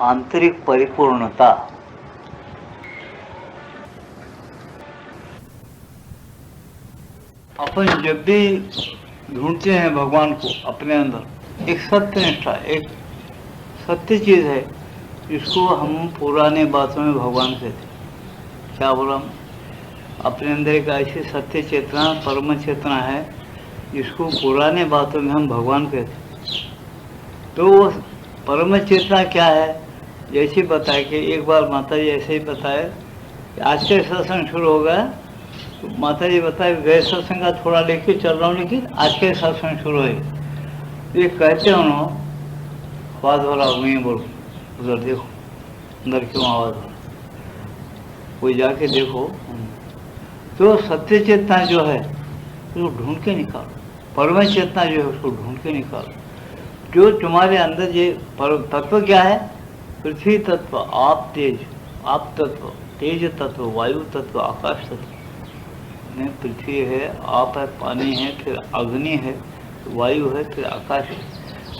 आंतरिक परिपूर्णता। अपन जब भी ढूंढते हैं भगवान को अपने अंदर, एक सत्य निष्ठा, एक सत्य चीज है जिसको हम पुराने बातों में भगवान कहते। क्या बोला? अपने अंदर एक ऐसी सत्य चेतना, परम चेतना है जिसको पुराने बातों में हम भगवान कहते। तो वो परम चेतना क्या है? जैसे बताए कि एक बार माता जी ऐसे ही बताए कि आज के सत्संग शुरू हो गया, तो माता जी बताए गए सत्संग का थोड़ा लेके चल रहा हूँ, लेकिन आज के सत्संग शुरू है। ये कहते उन्होंने आवाज हो रहा, वहीं बोलो, उधर देखो अंदर क्यों आवाज हो रहा, कोई जाके देखो। तो सत्य चेतना जो है उसको ढूंढ के निकालो, परम चेतना जो है उसको ढूंढ के निकालो। जो तुम्हारे अंदर ये परम तत्व क्या है? पृथ्वी तत्व, आप तेज, आप तत्व, तेज तत्व, वायु तत्व, आकाश तत्व में पृथ्वी है, आप है, पानी है, फिर अग्नि है, वायु है, फिर आकाश है।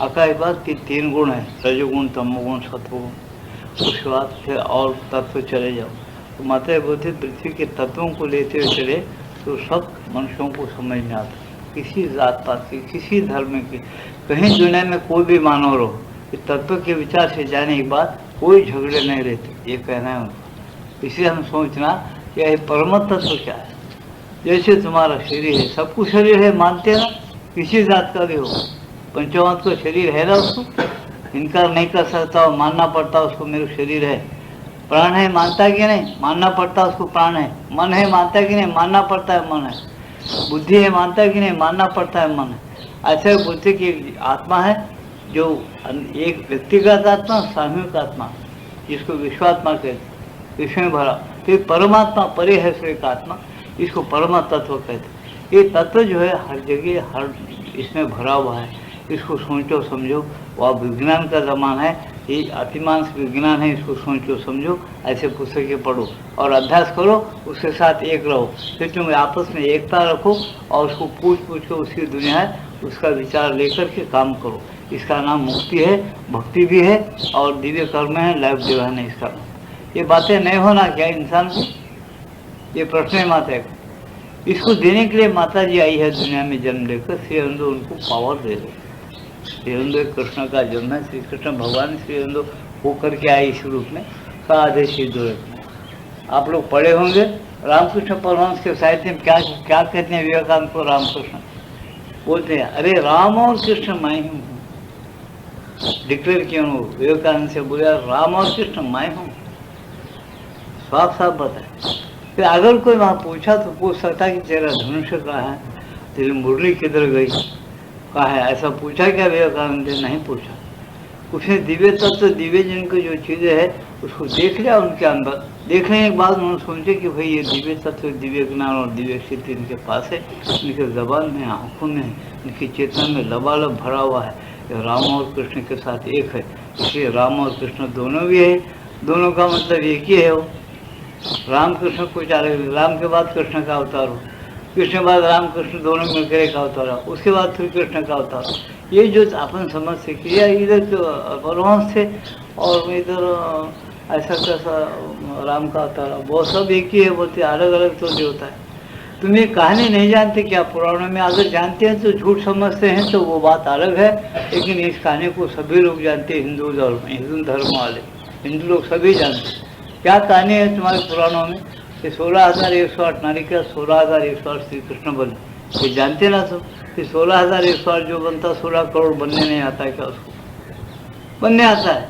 आकाश बाद के 3 गुण है, रजोगुण, तमोगुण, सत्वगुण। उसके बाद फिर और तत्व चले जाओ। तो माता बोलते पृथ्वी के तत्वों को लेते हुए चले तो सब मनुष्यों को समझ में आता, किसी जात पात की, किसी धर्म की, कहीं दुनिया में कोई भी मानव रहो, इस तत्व के विचार से जाने के बाद कोई झगड़े नहीं रहते, ये कहना है उनका। इसलिए हम सोचना कि यह परम तत्व क्या है। जैसे तुम्हारा शरीर है, सबको शरीर है मानते ना, किसी जात का भी हो, पंचवात को शरीर है ना, उसको इनकार नहीं कर सकता, मानना पड़ता उसको मेरा शरीर है। प्राण है मानता है कि नहीं? मानना पड़ता उसको प्राण है। मन है मानता है कि नहीं? मानना पड़ता है मन है। बुद्धि है मानता है कि नहीं? मानना पड़ता है मन है। ऐसे बुद्धि की आत्मा है जो एक व्यक्तिगत आत्मा, सामूहिक आत्मा, जिसको विश्वात्मा कहते, विश्व में भरा। फिर परमात्मा, परे है एक आत्मा, इसको परम तत्व कहते। ये तत्व जो है हर जगह, हर इसमें भरा हुआ है। इसको सोचो समझो। वह विज्ञान का जमाना है, ये अतिमानस विज्ञान है, इसको सोचो समझो, ऐसे पुस्तकें पढ़ो और अभ्यास करो, उसके साथ एक रहो। फिर तुम आपस में एकता रखो और उसको पूछ के उसकी दुनिया है उसका विचार लेकर के काम करो। इसका नाम मुक्ति है, भक्ति भी है और दिव्य कर्म है, लाइफ डिवाइन है इसका नाम। ये बातें नहीं होना क्या इंसान को? ये प्रश्न है माता का। इसको देने के लिए माता जी आई है दुनिया में जन्म लेकर। श्री अरविंद उनको पावर दे रहे। श्री अरविंद कृष्ण का जन्म है, श्री कृष्ण भगवान श्री अरविंद होकर के आए इस रूप में, साधे सिद्धूरत में। आप लोग पढ़े होंगे रामकृष्ण परमहंस के साहित्य में क्या क्या कहते हैं विवेकानंद को? रामकृष्ण बोलते हैं, अरे राम और कृष्ण मैं ही हूँ। डिक्लेयर किया विवेकानंद से, बोले राम और कृष्ण मैं हूँ, साफ साफ बताए। फिर अगर कोई वहाँ पूछा तो पूछ सकता कि तेरा धनुष कहाँ है, तेरी मुरली किधर गई, कहा है, ऐसा पूछा क्या विवेकानंद ने? नहीं पूछा। उसने दिव्य तत्व, दिव्य जिनको जो चीज़ें है उसको देख लिया उनके अंदर। देखने के बाद उन्होंने सोचे कि भाई ये दिव्य तत्व, दिव्य ज्ञान और दिव्य स्थिति इनके पास है, इनके जबान में, आँखों में, इनकी चेतना में लबालब भरा हुआ है। ये राम और कृष्ण के साथ एक है, इसलिए राम और कृष्ण दोनों भी है। दोनों का मतलब एक ही है। वो राम कृष्ण कुछ अलग, राम के बाद कृष्ण का अवतार हो, कृष्ण बाद राम कृष्ण दोनों मिलकर एक अवतार हो, उसके बाद फिर कृष्ण का अवतार हो। ये जो अपन समझ से किया, इधर परमहंस थे और इधर ऐसा कैसा राम का अवतार, वो सब एक ही है, बोलते अलग अलग तो देवता है। तुम ये कहानी नहीं जानते क्या? पुराणों में अगर जानते हैं तो झूठ समझते हैं तो वो बात अलग है, लेकिन इस कहानी को सभी लोग जानते हैं, हिंदू धर्म, हिंदू धर्म वाले हिंदू लोग सभी जानते हैं। क्या कहानी है तुम्हारे पुराणों में कि 16,108 नारी का 16,108 श्री कृष्ण बने, ये जानते ना? तो कि 16,108 जो बनता 16 करोड़ बनने नहीं आता है क्या? उसको बनने आता है।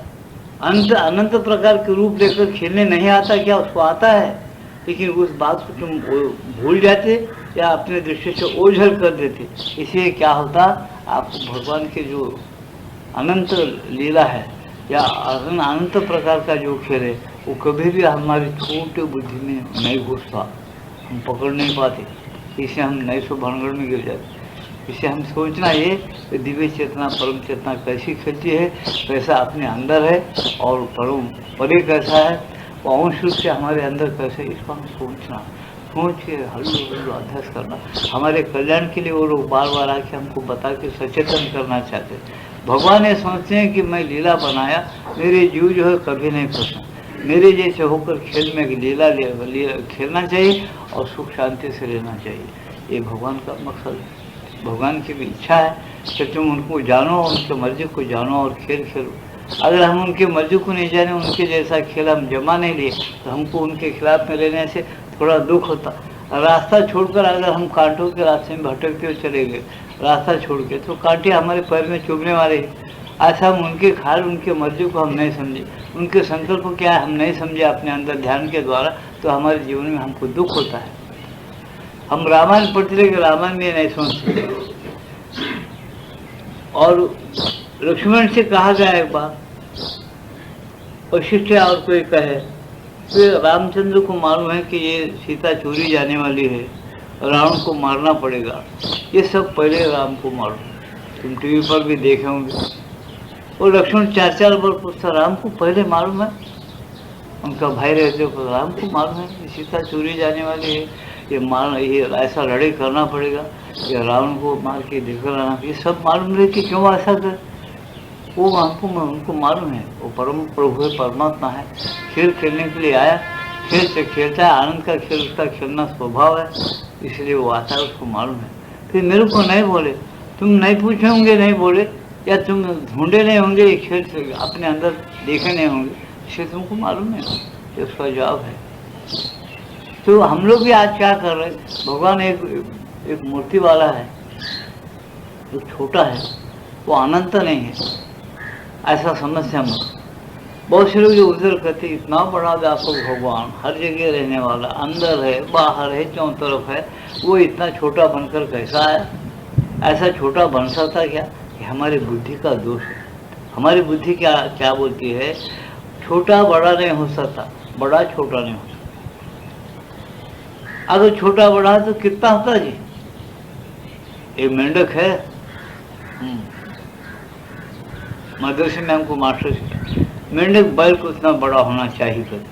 अनंत अनंत प्रकार के रूप लेकर खेलने नहीं आता क्या? उसको आता है, लेकिन उस बात को तुम भूल जाते या अपने दृष्टि से ओझल कर देते। इसलिए क्या होता, आपको भगवान के जो अनंत लीला है या अनंत प्रकार का जो खेल है वो कभी भी हमारी छोटी बुद्धि में नहीं घुसता, हम पकड़ नहीं पाते, इससे हम नए सो भनगड़ में गिर जाते। इससे हम सोचना ये कि दिव्य चेतना, परम चेतना कैसी खेलती है, कैसा अपने अंदर है और परम परे कैसा है, वो अंश रूप से हमारे अंदर कैसे, इसको हम सोचना, सोच के हल्लू हल्लू अभ्यास करना। हमारे कल्याण के लिए वो लोग बार बार आके हमको बता के सचेतन करना चाहते हैं। भगवान ये सोचते हैं कि मैं लीला बनाया, मेरे जीव जो है कभी नहीं फंसा, मेरे जैसे होकर खेल में लीला खेलना चाहिए और सुख शांति से रहना चाहिए। ये भगवान का मकसद है। भगवान की भी इच्छा है कि तुम उनको जानो, उनके मर्जी को जानो और खेल खेलो। अगर हम उनके मर्जी को नहीं जाने, उनके जैसा खेल हम जमा नहीं लिए, तो हमको उनके खिलाफ में रहने से थोड़ा दुख होता। रास्ता छोड़कर अगर हम कांटों के रास्ते में भटकते हुए चले गए, रास्ता छोड़ के, तो कांटे हमारे पैर में चुभने वाले हैं। ऐसा हम उनके ख्याल, उनके मर्जी को हम नहीं समझे, उनके संकल्प को क्या है हम नहीं समझे अपने अंदर ध्यान के द्वारा, तो हमारे जीवन में हमको दुख होता है। हम रामायण पढ़ते रहे, रामायण में नहीं सोचते। और लक्ष्मण से कहा गया एक बार, वशिष्ठ और कोई कहे, फिर रामचंद्र को मालूम है कि ये सीता चोरी जाने वाली है, रावण को मारना पड़ेगा। ये सब पहले राम को मालूम, तुम टीवी पर भी देखे होंगे। और लक्ष्मण 4 बार पूछता, राम को पहले मालूम है, उनका भाई रहते हो, राम को मालूम है कि सीता चोरी जाने वाली है, ये ऐसा लड़ाई करना पड़ेगा, या रावण को मार के देखकर आना, ये सब मालूम रहे कि क्यों ऐसा कर। वो उनको मालूम है, वो परम प्रभु है, परमात्मा है, खेल खेलने के लिए आया, खेल से खेलता है, आनंद का खेल उसका खेलना स्वभाव है, इसलिए वो आता है, उसको मालूम है। फिर मेरे को नहीं बोले, तुम नहीं पूछे होंगे, नहीं बोले, या तुम ढूंढे नहीं होंगे, ये खेल से अपने अंदर देखे नहीं होंगे, इसलिए तुमको मालूम है, ये उसका जवाब है। तो हम लोग भी आज क्या कर रहे हैं, भगवान एक मूर्ति वाला है, जो छोटा है, वो अनंत नहीं है, ऐसा समझते हम। बहुत से लोग जो उधर कहते इतना बड़ा व्यापक भगवान, हर जगह रहने वाला, अंदर है, बाहर है, चारों तरफ है, वो इतना छोटा बनकर कैसा आया? ऐसा छोटा बन सकता क्या? कि हमारी बुद्धि का दोष है। हमारी बुद्धि क्या बोलती है, छोटा बड़ा नहीं हो सकता, बड़ा छोटा नहीं हो सकता। अगर छोटा बड़ा है तो कितना होता जी? एक मेंढक है, मदरसे में हमको मास्टर से, मेंढक बैल को उतना बड़ा होना चाहिए कर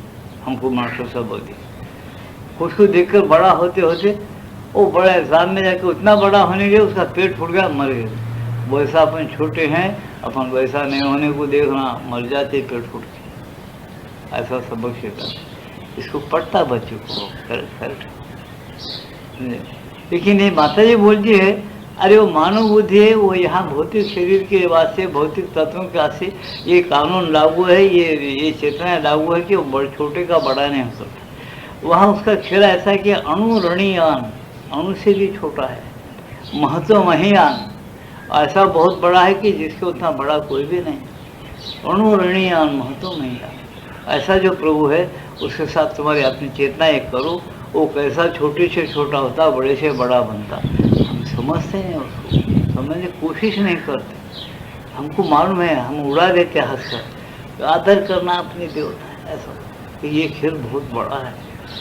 हमको मास्टर साहब बोल दिया। उसको देखकर बड़ा होते होते वो बड़ा एग्जाम में जाकर उतना बड़ा होने के उसका पेट फूट गया, मर गया। वैसा अपन छोटे हैं, अपन वैसा नहीं होने को देखना, मर जाते पेट फूट के। ऐसा सबक सीखा, इसको पढ़ता बच्चों को करेक्ट। लेकिन ये माता जी बोलती है, अरे वो मानव बुद्धि है, वो यहाँ भौतिक शरीर के वास्ते, भौतिक तत्वों के वास्ते ये कानून लागू है, ये चेतना लागू है कि वो बड़े छोटे का बड़ा नहीं हो सकता। वहाँ उसका खेल ऐसा है कि अणु रणीयान, अणु से भी छोटा है, महत्व महियान, ऐसा बहुत बड़ा है कि जिसके उतना बड़ा कोई भी नहीं। अणु रणीयान महत्व महियान, ऐसा जो प्रभु है उसके साथ तुम्हारी अपनी चेतना एक करो, वो कैसा छोटे से छोटा होता, बड़े से बड़ा बनता। हम समझते हैं, उसको समझने की कोशिश नहीं करते। हमको मालूम है, हम उड़ा देते हंसकर। तो आदर करना अपनी देवता है, ऐसा कि ये खेल बहुत बड़ा है,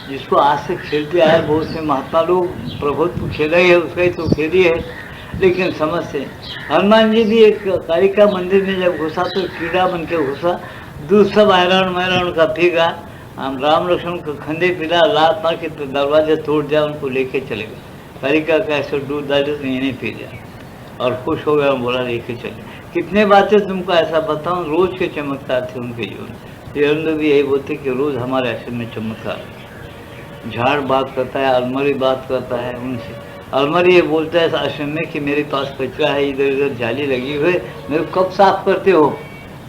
जिसको आज से खेलते आए बहुत से महात्मा लोग, प्रभुत्व खेला ही है, उसका ही तो खेल ही है। लेकिन समझते हनुमान जी भी एक कालिका मंदिर में जब घुसा तो कीड़ा बन के घुसा, दूध सब आयरन मैरन का पीगा, हम राम लक्ष्मण को खंडे पिला, लात मार के तो दरवाजे तोड़ दिया, उनको लेके चले गए। कालिका का ऐसे दूध डाले तो नहीं पी लिया और खुश हो गया, बोला लेके चले। कितने बातें तुमको ऐसा बताऊं, रोज के चमत्कार थे उनके जीवन। हिरण्य भी यही बोलते कि रोज हमारे ऐसे में चमत्कार है। झाड़ बात करता है, अलमारी बात करता है उनसे। अलमारी ये बोलता है आश्रम में कि मेरे पास कचरा है, इधर इधर जाली लगी हुई है, मेरे को कब साफ करते हो?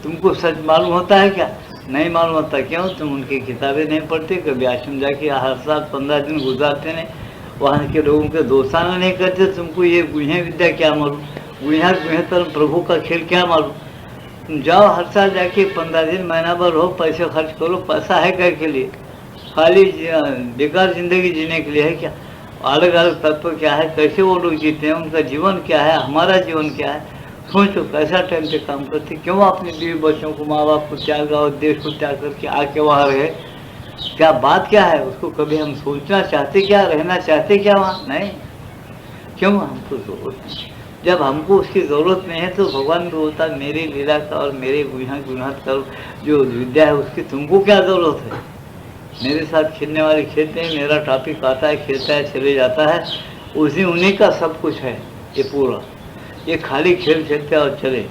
तुमको सच मालूम होता है क्या? नहीं मालूम होता। क्यों? तुम उनकी किताबें नहीं पढ़ते, कभी आश्रम जाके हर साल 15 दिन गुजारते नहीं, वहाँ के लोगों के दोस्ताना नहीं करते, तुमको ये गुहे विद्या क्या मालूम, गुहेतर प्रभु का खेल क्या मालूम। तुम जाओ हर साल जाके 15 दिन महीना भर हो, पैसे खर्च करो। पैसा है क्या के लिए? खाली बेकार जिंदगी जीने के लिए है क्या? अलग अलग तत्व क्या है, कैसे वो लोग जीते हैं, उनका जीवन क्या है, हमारा जीवन क्या है। सोचो कैसा टाइम पे काम करते, क्यों अपने बीवी बच्चों को, माँ बाप को त्याग और देश को त्याग करके आके वहाँ रहे। क्या बात क्या है, उसको कभी हम सोचना चाहते क्या, रहना चाहते क्या वहाँ? नहीं। क्यों? हमको जरूरत नहीं। जब हमको उसकी ज़रूरत नहीं है तो भगवान भी बोलता मेरी लीला का और मेरे गुणा का जो विद्या है उसकी तुमको क्या ज़रूरत है? मेरे साथ खेलने वाले खेलते हैं, मेरा टॉपिक आता है, खेलता है, चले जाता है, उसी उन्हीं का सब कुछ है। ये पूरा ये खाली खेल खेलते और चले,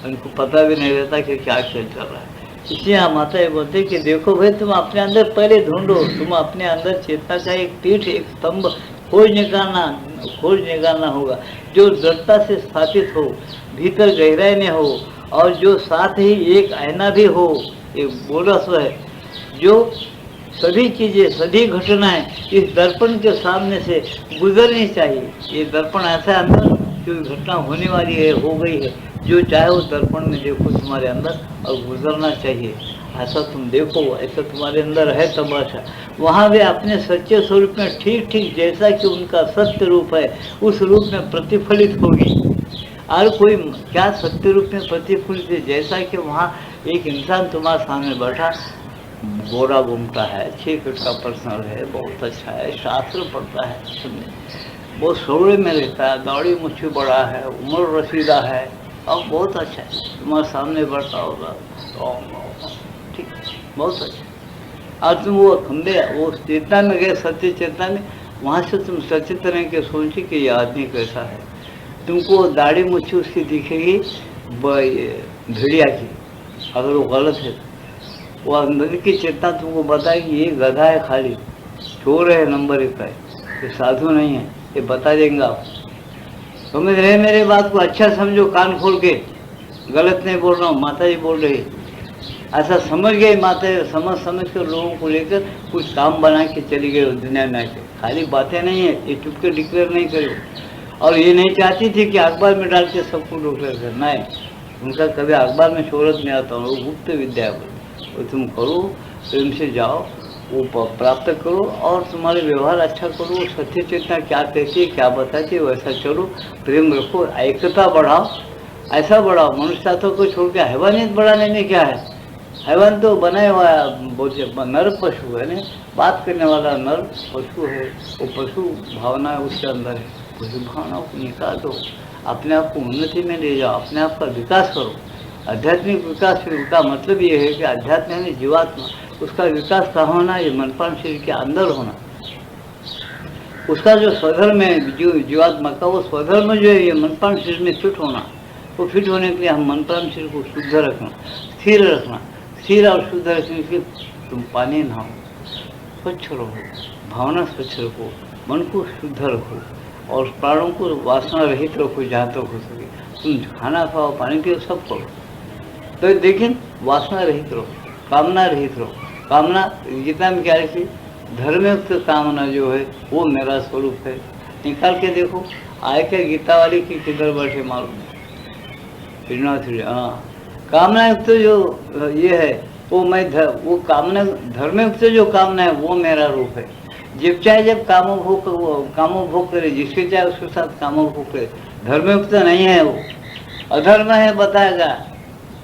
उनको पता भी नहीं रहता कि क्या खेल चल रहा है। इसलिए हम माता ये बोलते हैं कि देखो भाई, तुम अपने अंदर पहले ढूंढो, तुम अपने अंदर चेतना का एक पीठ, एक स्तंभ खोज निकालना होगा, जो दृढ़ता से स्थापित हो, भीतर गहराई में हो, और जो साथ ही एक आईना भी हो, एक बोला सो है, जो सभी चीजें, सभी घटनाएं इस दर्पण के सामने से गुजरनी चाहिए। ये दर्पण ऐसा है अंदर, जो घटना होने वाली है, हो गई है, जो चाहे उस दर्पण में देखो तुम्हारे अंदर, और गुजरना चाहिए। ऐसा तुम देखो, ऐसा तुम्हारे अंदर है तमाशा, वहाँ वे अपने सच्चे स्वरूप में ठीक ठीक जैसा कि उनका सत्य रूप है, उस रूप में प्रतिफलित होगी। और कोई क्या सत्य रूप में प्रतिफलित है, जैसा कि वहाँ एक इंसान तुम्हारे सामने बैठा, गोरा घूमता है, 6 फीट का पर्सनल है, बहुत अच्छा है, शास्त्र पढ़ता है, सुनने बहुत सोड़े में रहता है, दाढ़ी मुच्छी बड़ा है, उम्र रसीदा है, और बहुत अच्छा है, तुम्हारे सामने बैठा होगा, ठीक, बहुत अच्छा। और तुम वो खंबे, वो चेतना में गए, सत्य चेतना में, वहाँ से तुम सचित रह के सोचे कि ये आदमी कैसा है। तुमको दाढ़ी मुच्छी उसकी दिखेगी भेड़िया की, अगर वो गलत है, वो अंदर की चेतना तुमको बताएगी ये गधा है, खाली चोर है, नंबर 1 का है, ये साधु नहीं है, ये बता देंगे आप। समझ रहे मेरे बात को? अच्छा समझो, कान खोल के, गलत नहीं बोल रहा हूँ, माता जी बोल रही है। ऐसा समझ गए माता जी, समझ कर लोगों को लेकर कुछ काम बना के चली गई दुनिया में आके। खाली बातें नहीं है, ये चुप के डिक्लेयर नहीं करो। और ये नहीं चाहती थी कि अखबार में डाल के सबको डिक्लेयर करना है, उनका कभी अखबार में शोहरत नहीं आता, वो गुप्त विद्या है, वो तुम करो, प्रेम से जाओ, वो प्राप्त करो, और तुम्हारे व्यवहार अच्छा करो। सत्य चेतना क्या कहती है, क्या बताती है, वैसा चलो, प्रेम रखो, एकता बढ़ाओ, ऐसा बढ़ाओ। मनुष्यत्व को छोड़ के हैवानियत बढ़ाने में क्या है? हैवान तो बनाए हुआ बोलते नर पशु है ना, बात करने वाला नर पशु है, वो पशु भावना उसके अंदर है। पशु भावनाओं को निकाल दो, अपने आप को उन्नति में ले जाओ, अपने आप का विकास करो। आध्यात्मिक विकास का मतलब ये है कि अध्यात्म यानी जीवात्मा, उसका विकास कहाँ होना? ये मन प्राण शरीर के अंदर होना। उसका जो स्वधर्म है, जो जीवात्मा का, वो स्वधर्म जो है ये मन प्राण शरीर में फिट होना। वो फिट होने के लिए हम मन प्राण शरीर को शुद्ध रखना, स्थिर रखना। स्थिर और शुद्ध रखने के लिए तुम पानी नहाओ, स्वच्छ रहो, भावना स्वच्छ रखो, मन को शुद्ध रखो, और प्राणों को वासना रहित रखो जहाँ तक हो सके। तुम खाना खाओ, पानी पियो, सब करो, तो लेकिन वासना रहित रहो, कामना रहित रहो। कामना गीता में क्या है? धर्मयुक्त कामना जो है वो मेरा स्वरूप है। निकाल के देखो, आए क्या गीता वाली की किधर बैठे मालूम? हाँ, कामना युक्त जो ये है वो मैं वो कामना, धर्मयुक्त जो कामना है वो मेरा रूप है। जब चाहे जब कामोभोग करे, जिसके चाहे उसके साथ कामोभोग करे, धर्मयुक्त नहीं है वो, अधर्म है बताएगा,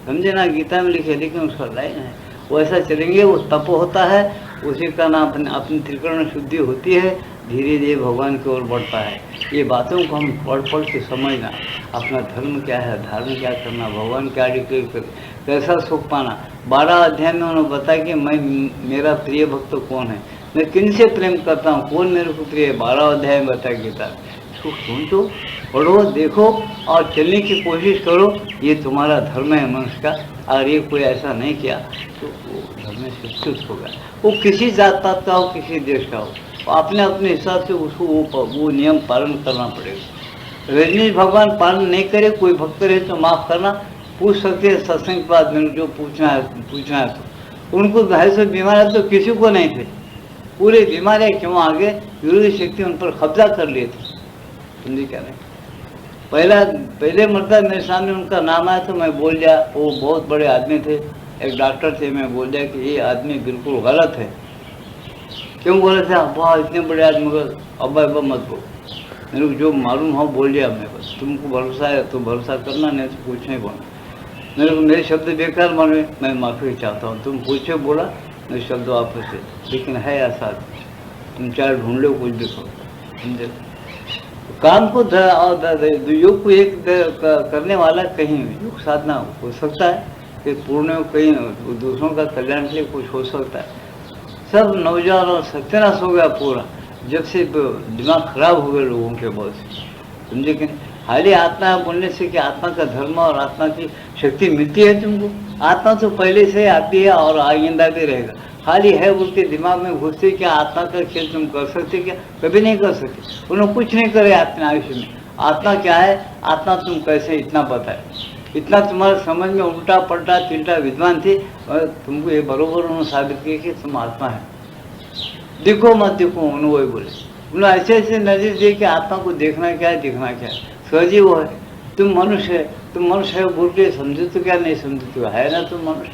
समझे ना? गीता में लिखे, लेकिन उसका लाइन है, वैसा चलेंगे। वो तप होता है, उसी का नाम अपनी त्रिकरण शुद्धि होती है, धीरे धीरे भगवान की ओर बढ़ता है। ये बातों को हम पढ़ के समझना, अपना धर्म क्या है, धारण क्या करना, भगवान क्या डिक्लेयर करे, कैसा सुख पाना। 12 अध्याय में उन्होंने बताया कि मेरा प्रिय भक्त कौन है, मैं किन से प्रेम करता हूँ, कौन मेरे को प्रिय है, 12 अध्याय में बताया गीता। सुनो, पढ़ो, देखो और चलने की कोशिश करो। ये तुम्हारा धर्म है मनुष्य का। अगर ये कोई ऐसा नहीं किया तो वो धर्म से च्युत होगा। वो किसी जात पात का हो, किसी देश का हो, अपने अपने हिसाब से उसको वो नियम पालन करना पड़ेगा। रजनीश भगवान पालन नहीं करे, कोई भक्त रहे तो माफ़ करना, पूछ सकते हैं सत्संग के बाद में, जो पूछना है तो। उनको 250 बीमार तो किसी को नहीं थे, पूरे बीमारियाँ क्यों आगे विरोधी शक्ति उन पर कब्जा कर लिए थे। समझे क्या नहीं? पहले मरतबा मेरे सामने उनका नाम आया तो मैं बोल दिया, वो बहुत बड़े आदमी थे, एक डॉक्टर थे, मैं बोल दिया कि ये आदमी बिल्कुल गलत है। क्यों गलत है? अब्बा इतने बड़े आदमी को अब्बा मत बोल, मेरे को जो मालूम हो बोल दिया मैं, बस तुमको भरोसा है तो भरोसा करना, नहीं तो कुछ नहीं बोलना। मेरे शब्द बेकार माने, मैं माफ़ी चाहता हूँ। तुम पूछे बोला, मेरे शब्द वापस से, लेकिन है ऐसा, तुम चाहे ढूंढ लो, कुछ भी करो, समझे? काम को योग को एक करने वाला कहीं योग साधना हो सकता है कि पूर्ण कहीं दूसरों का कल्याण के लिए कुछ हो सकता है। सब नौजवान और सत्यानाश हो गया पूरा, जब से दिमाग खराब हो गए लोगों के बहुत, समझे कि खाली आत्मा बोलने से कि आत्मा का धर्म और आत्मा की शक्ति मिलती है तुमको? आत्मा तो पहले से आती है और आइंदा भी रहेगा। खाली है बोल के दिमाग में घुसते क्या आत्मा का खेल तुम कर सकते क्या? कभी नहीं कर सकते। उन्होंने कुछ नहीं करे अपने आयुष्य में। आत्मा क्या है, आत्मा तुम कैसे, इतना बताए। इतना तुम्हारे समझ में उल्टा पलटा तिल्टा विद्वान थे और तुमको ये बरोबर उन्होंने साबित किया कि तुम आत्मा है। देखो मत देखो, उन्होंने वही बोले। उन्होंने ऐसे ऐसे नजर दिए कि आत्मा को देखना क्या है, दिखना क्या है। सजीव है, तुम मनुष्य है, तुम मनुष्य है बोल के समझो तो क्या, नहीं समझो तो है ना, तुम मनुष्य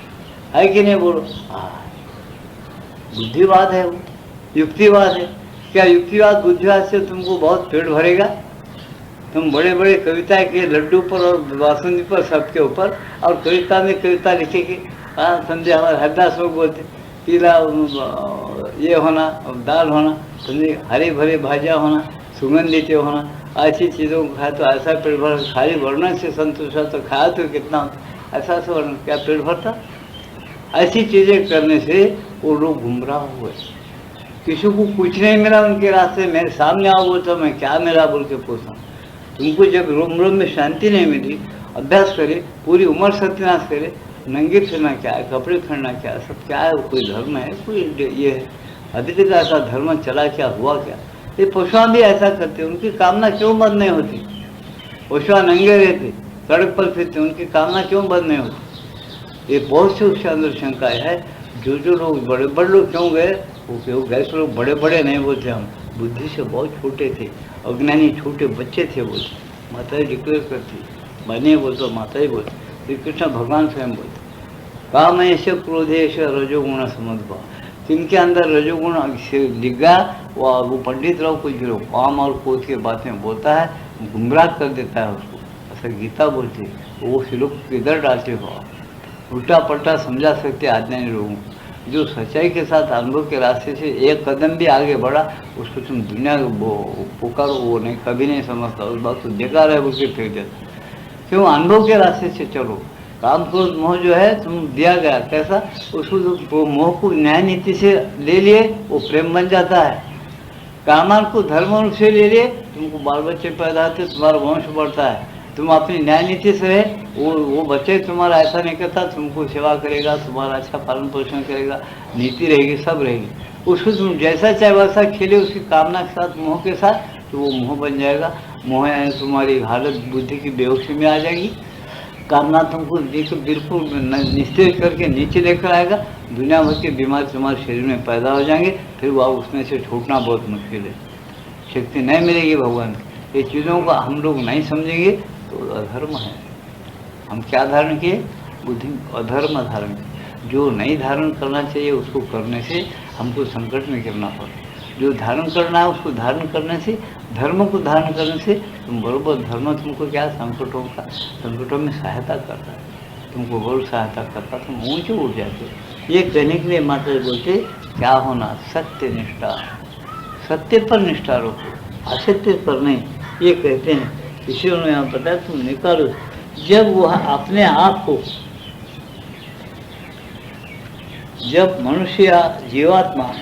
है कि नहीं? बोलो। बुद्धिवाद है वो, युक्तिवाद है। क्या युक्तिवाद बुद्धिवाद से तुमको बहुत पेट भरेगा? तुम बड़े बड़े कविता के लड्डू पर और बासुंदी पर सबके ऊपर, और कविता में कविता लिखेगी। समझे, हमारे हरदास लोग बोलते पीला ये होना, दाल होना, समझे, हरे भरे भाजियाँ होना, सुगंधित होना, ऐसी चीज़ों को खाया तो ऐसा पेट भर। खाली वर्णन से संतुष्ट तो खाया तो कितना होता, ऐसा से वर्णन क्या पेट भरता? ऐसी चीज़ें करने से वो लोग गुमराह हुए। किसी को कुछ नहीं मिला उनके रास्ते, मेरे सामने आओ बोलता मैं क्या मिला बोल के पूछा। तुमको जब रोम रोम में शांति नहीं मिली, अभ्यास करे, पूरी उम्र सत्यानाश करे, नंगे फिरना क्या है, कपड़े खड़ना क्या है, सब क्या है? कोई धर्म है? कोई ये है? अभी तक ऐसा धर्म चला क्या, हुआ क्या? ये पशुआ भी ऐसा करते, उनकी कामना क्यों बंद नहीं होती? पशुआ नंगे रहते, सड़क पर फिरते, उनकी कामना क्यों बंद नहीं होती? ये बहुत से उसके अंदर शंकाएं है। जो लोग बड़े बड़े लोग क्यों गए, वो क्यों गए? लोग बड़े बड़े नहीं बोलते, हम बुद्धि से बहुत छोटे थे, अज्ञानी छोटे बच्चे थे बोलते। माता जी डिक्लेयर करती, बने बोलते, माता जी बोलते, श्री कृष्ण भगवान स्वयं बोलते, काम ऐसे क्रोधेश रजोगुण समझ। जिनके अंदर रजोगुण दिख गया वो पंडित राव कुछ भी काम और क्रोध की बातें बोलता है, गुमराह कर देता है उसको। ऐसा गीता बोलती है। वो श्लोक किधर डालते हो? उल्टा पलटा समझा सकते अज्ञानी लोगों को। जो सच्चाई के साथ अनुभव के रास्ते से एक कदम भी आगे बढ़ा, उसको तुम दुनिया पुकारो, वो नहीं, कभी नहीं समझता। उस बात को बेकार है बोल के फेंक देता। क्यों? अनुभव के रास्ते से चलो। काम क्रोध मोह जो है तुम दिया गया कैसा, उसको मोह को न्याय नीति से ले लिए, वो प्रेम बन जाता है। कामान को धर्म रूप से ले लिए, तुमको बाल बच्चे पैदा होते, तुम्हारा वंश बढ़ता है। तुम अपनी न्याय नीति से रहे, वो बच्चे तुम्हारा ऐसा नहीं करता, तुमको सेवा करेगा, तुम्हारा अच्छा पालन पोषण करेगा, नीति रहेगी, सब रहेगी। उसको तुम जैसा चाहे वैसा खेले, उसकी कामना के साथ, मोह के साथ, तो वो मोह बन जाएगा। मोह यानी तुम्हारी हालत बुद्धि की बेहोशी में आ जाएगी। कामना तुमको बिल्कुल निस्तेज करके नीचे लेकर आएगा। दुनिया भर के बीमारी तुम्हारे शरीर में पैदा हो जाएंगे, फिर वह उसमें से छूटना बहुत मुश्किल है। शक्ति नहीं मिलेगी भगवान की। ये चीज़ों को हम लोग नहीं समझेंगे तो अधर्म है। हम क्या धारण किए? बुद्धि अधर्म धारण किए। जो नहीं धारण करना चाहिए उसको करने से हमको संकट में गिरना पड़ता। जो धारण करना है उसको धारण करने से, धर्म को धारण करने से तुम बरोबर, धर्म तुमको क्या संकटों में सहायता करता है, तुमको बहुत सहायता करता, तुम ऊँचे उठ जाते हो। ये कहने के लिए माता जी बोलते क्या होना, सत्य निष्ठा, सत्य पर निष्ठा रखो, असत्य पर नहीं। ये कहते हैं, इसी उन्होंने यहाँ बताया तुम निकालो। जब वह अपने आप को, जब मनुष्य या जीवात्मा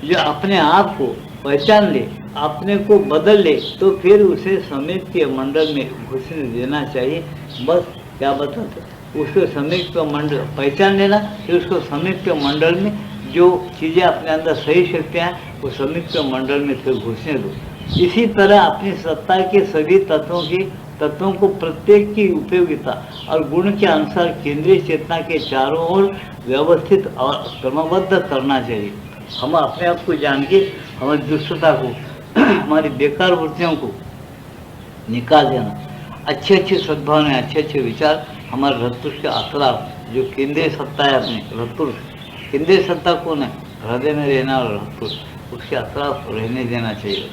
जो अपने आप को पहचान ले, अपने को बदल ले, तो फिर उसे समीप के मंडल में घुसने देना चाहिए। बस क्या बताते, उसको समीप के मंडल पहचान लेना, फिर उसको समीप के मंडल में जो चीज़ें अपने अंदर सही शक्तियाँ हैं वो समीप के मंडल में फिर घुसने दो। इसी तरह अपनी सत्ता के सभी तत्वों को प्रत्येक की उपयोगिता और गुण के अनुसार केंद्रीय चेतना के चारों ओर व्यवस्थित और क्रमबद्ध करना चाहिए। हम अपने आप को जान के हमारी दुष्टता को, हमारी बेकार वृत्तियों को निकाल देना। अच्छे अच्छे सद्भावना, अच्छे अच्छे विचार हमारे हृदय के अतराफ, जो केंद्रीय सत्ता है अपने हृदय, केंद्रीय सत्ता कौन है? हृदय में रहना और हृदय, उसके अतराफ रहने देना चाहिए।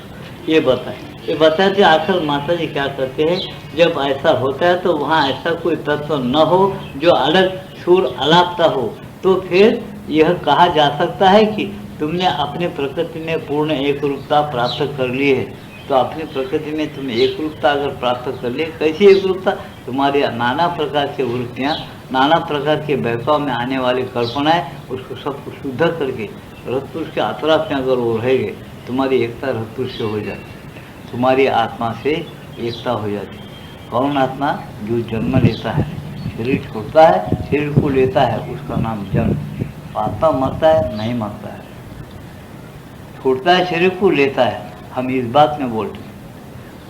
ये बताते आखिर माता जी क्या करते हैं, जब ऐसा होता है तो वहाँ ऐसा कोई तत्व न हो जो अलग सुर अलापता हो, तो फिर यह कहा जा सकता है कि तुमने अपनी प्रकृति में पूर्ण एक रूपता प्राप्त कर ली है। तो अपनी प्रकृति में तुम एक रूपता अगर प्राप्त कर लिए, कैसी एक रूपता? तुम्हारी नाना प्रकार की वृत्तियाँ, नाना प्रकार के बहकाव में आने वाली कल्पनाएं, उसको सबको शुद्ध करके हृदय के अतराफ में अगर वो रहेंगे, तुम्हारी एकता हृदय से हो जाती, तुम्हारी आत्मा से एकता हो जाती। कौन आत्मा? जो जन्म लेता है, शरीर छोड़ता है, शरीर को लेता है, उसका नाम जन्म। आत्मा मरता है? नहीं मरता है, छोड़ता है शरीर को, लेता है। हम इस बात में बोलते हैं।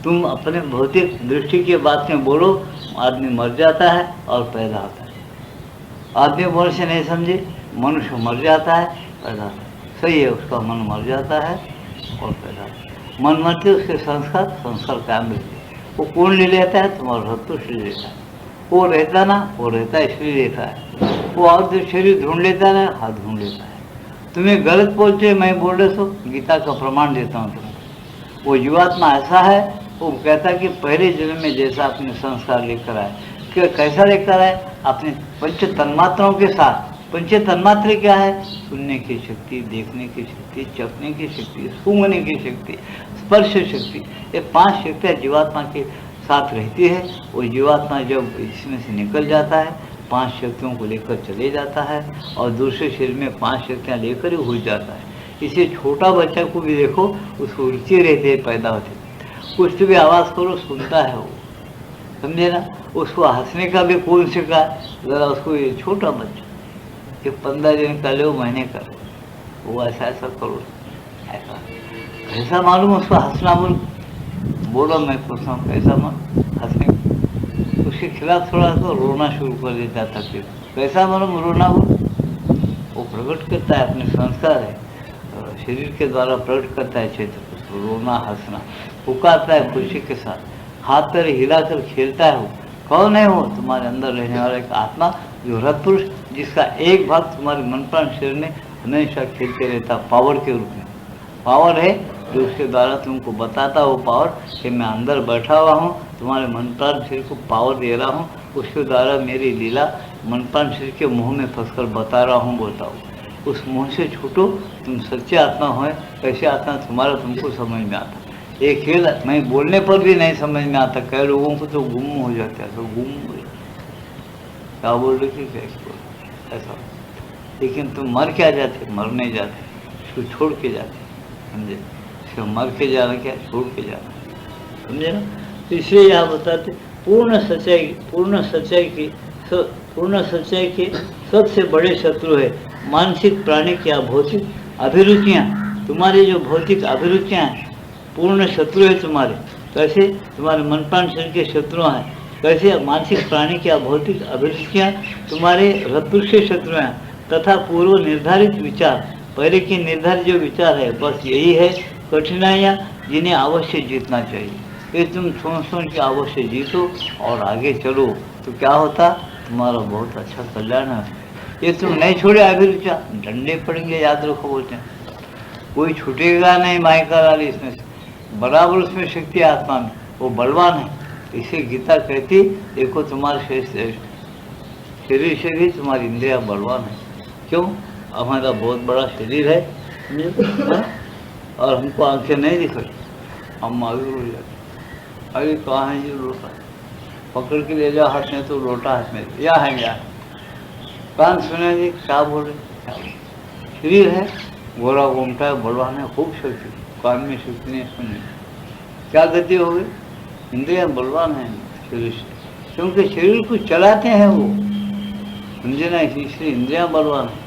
तुम अपने भौतिक दृष्टि के बात में बोलो, आदमी मर जाता है और पैदा होता है। आदमी बोल से नहीं समझे, मनुष्य मर जाता है, पैदा होता है। सही है, उसका मन मर जाता है और पैदा होता है। मन मरते उसके संस्कार, संस्कार कायम रहते। वो कौन ले लेता है? तुम्हारा रत्तु ले लेता है। वो रहता ना, वो रहता है इसलिए लेता है। वो और जो शरीर ढूंढ लेता है ना, हाथ ढूंढ लेता है। तुम्हें गलत बोलते, मैं बोल रहे सो, गीता का प्रमाण देता हूँ तुमको। वो जीवात्मा ऐसा है, वो कहता है कि पहले जन्म में जैसा अपने संस्कार लेकर आए, कि कैसा लेकर आए? अपने पंच तन्मात्राओं के साथ। पंच तन्मात्रे क्या है? सुनने की शक्ति, देखने की शक्ति, चखने की शक्ति, सूंघने की शक्ति, स्पर्श शक्ति। ये 5 शक्तियाँ जीवात्मा के साथ रहती है। वो जीवात्मा जब इसमें से निकल जाता है, 5 शक्तियों को लेकर चले जाता है और दूसरे शरीर में 5 शक्तियाँ लेकर ही हो जाता है। इसे छोटा बच्चा को भी देखो, उसको रुचि रहती है, पैदा होती है। कुछ भी आवाज़ करो, सुनता है वो, समझे ना। उसको हंसने का भी कौन सिखा? ज़रा उसको, ये छोटा बच्चा, ये 15 दिन का लो, महीने का, वो ऐसा ऐसा करो, ऐसा कैसा मालूम उसको हंसना? बोलो, मैं पूछता हूँ कैसा मालूम हंसने? उसके खिलाफ थोड़ा सा रोना शुरू कर देता था। फिर कैसा मालूम रोना? वो प्रकट करता है, अपने संस्कार है, शरीर के द्वारा प्रकट करता है क्षेत्र को। रोना, हंसना, पुकारता है खुशी के साथ, हाथ पैर हिलाकर खेलता है। वो कौन है? वो तुम्हारे अंदर रहने वाला एक आत्मा, जो रथ पुरुष, जिसका एक भाग तुम्हारे मन प्राण शरीर में हमेशा खेलते रहता, पावर के रूप में। पावर है जो उसके द्वारा तुमको बताता, वो पावर कि मैं अंदर बैठा हुआ हूँ, तुम्हारे मन प्राण शरीर को पावर दे रहा हूँ। उसके द्वारा मेरी लीला मन प्राण शरीर के मुँह में फंसकर बता रहा हूँ, बोलता हूँ। उस मुँह से छूटो, तुम सच्चे आत्मा हो। कैसे आत्मा तुम्हारा तुमको समझ में आता। एक खेल, मैं बोलने पर भी नहीं समझ में आता। कई लोगों को तो गुम हो जाता है, तो गुम क्या बोल रहे थे, ऐसा। लेकिन तुम मर क्या जाते? मर नहीं जाते, इसको छोड़ के जाते, समझे। इसको मर के जाना क्या, छोड़ के जाना, समझे ना। तो इसलिए यहाँ बताते पूर्ण सच्चाई, पूर्ण सच्चाई के सबसे बड़े शत्रु है मानसिक, प्राणिक या भौतिक अभिरुचियाँ। तुम्हारी जो भौतिक अभिरुचियाँ हैं, पूर्ण शत्रु है तुम्हारे। कैसे? तुम्हारे मन प्राण शरीर के शत्रु हैं। कैसे? मानसिक, प्राणिक या भौतिक अभिरुचियाँ तुम्हारे रत्तु से शत्रु हैं, तथा पूर्व निर्धारित विचार, पहले के निर्धारित जो विचार है, बस यही है कठिनाइयाँ, जिन्हें अवश्य जीतना चाहिए। ये तुम सोच के अवश्य जीतो और आगे चलो, तो क्या होता? तुम्हारा बहुत अच्छा कल्याण है। ये तुम नहीं छोड़े अभिरुचियाँ, डंडे पड़ेंगे, याद रखो, बोलते हैं। कोई छूटेगा नहीं मायका वाली इसमें से, बराबर उसमें शक्ति आत्मा में, वो बलवान है। इसे गीता कहती, देखो तुम्हारे शरीर से भी तुम्हारी इंद्रिया बलवान है। क्यों? हमारा बहुत बड़ा शरीर है और हमको आंखें नहीं दिख रही, हम आगे उड़ जाते। अरे कहाँ है ये लोटा? पकड़ के ले जाओ हाथ में, तो लोटा हाथ में, या है क्या? कान सुनेंगे क्या बोल रहे? शरीर है, गोरा घूमता है, बलवान है, खूब शक्ति, कान में शक्ति नहीं, सुनने क्या गति हो गई? इंद्रियां बलवान है शरीर से, क्योंकि शरीर को चलाते हैं वो, समझे ना। इसलिए इंद्रियां बलवान है।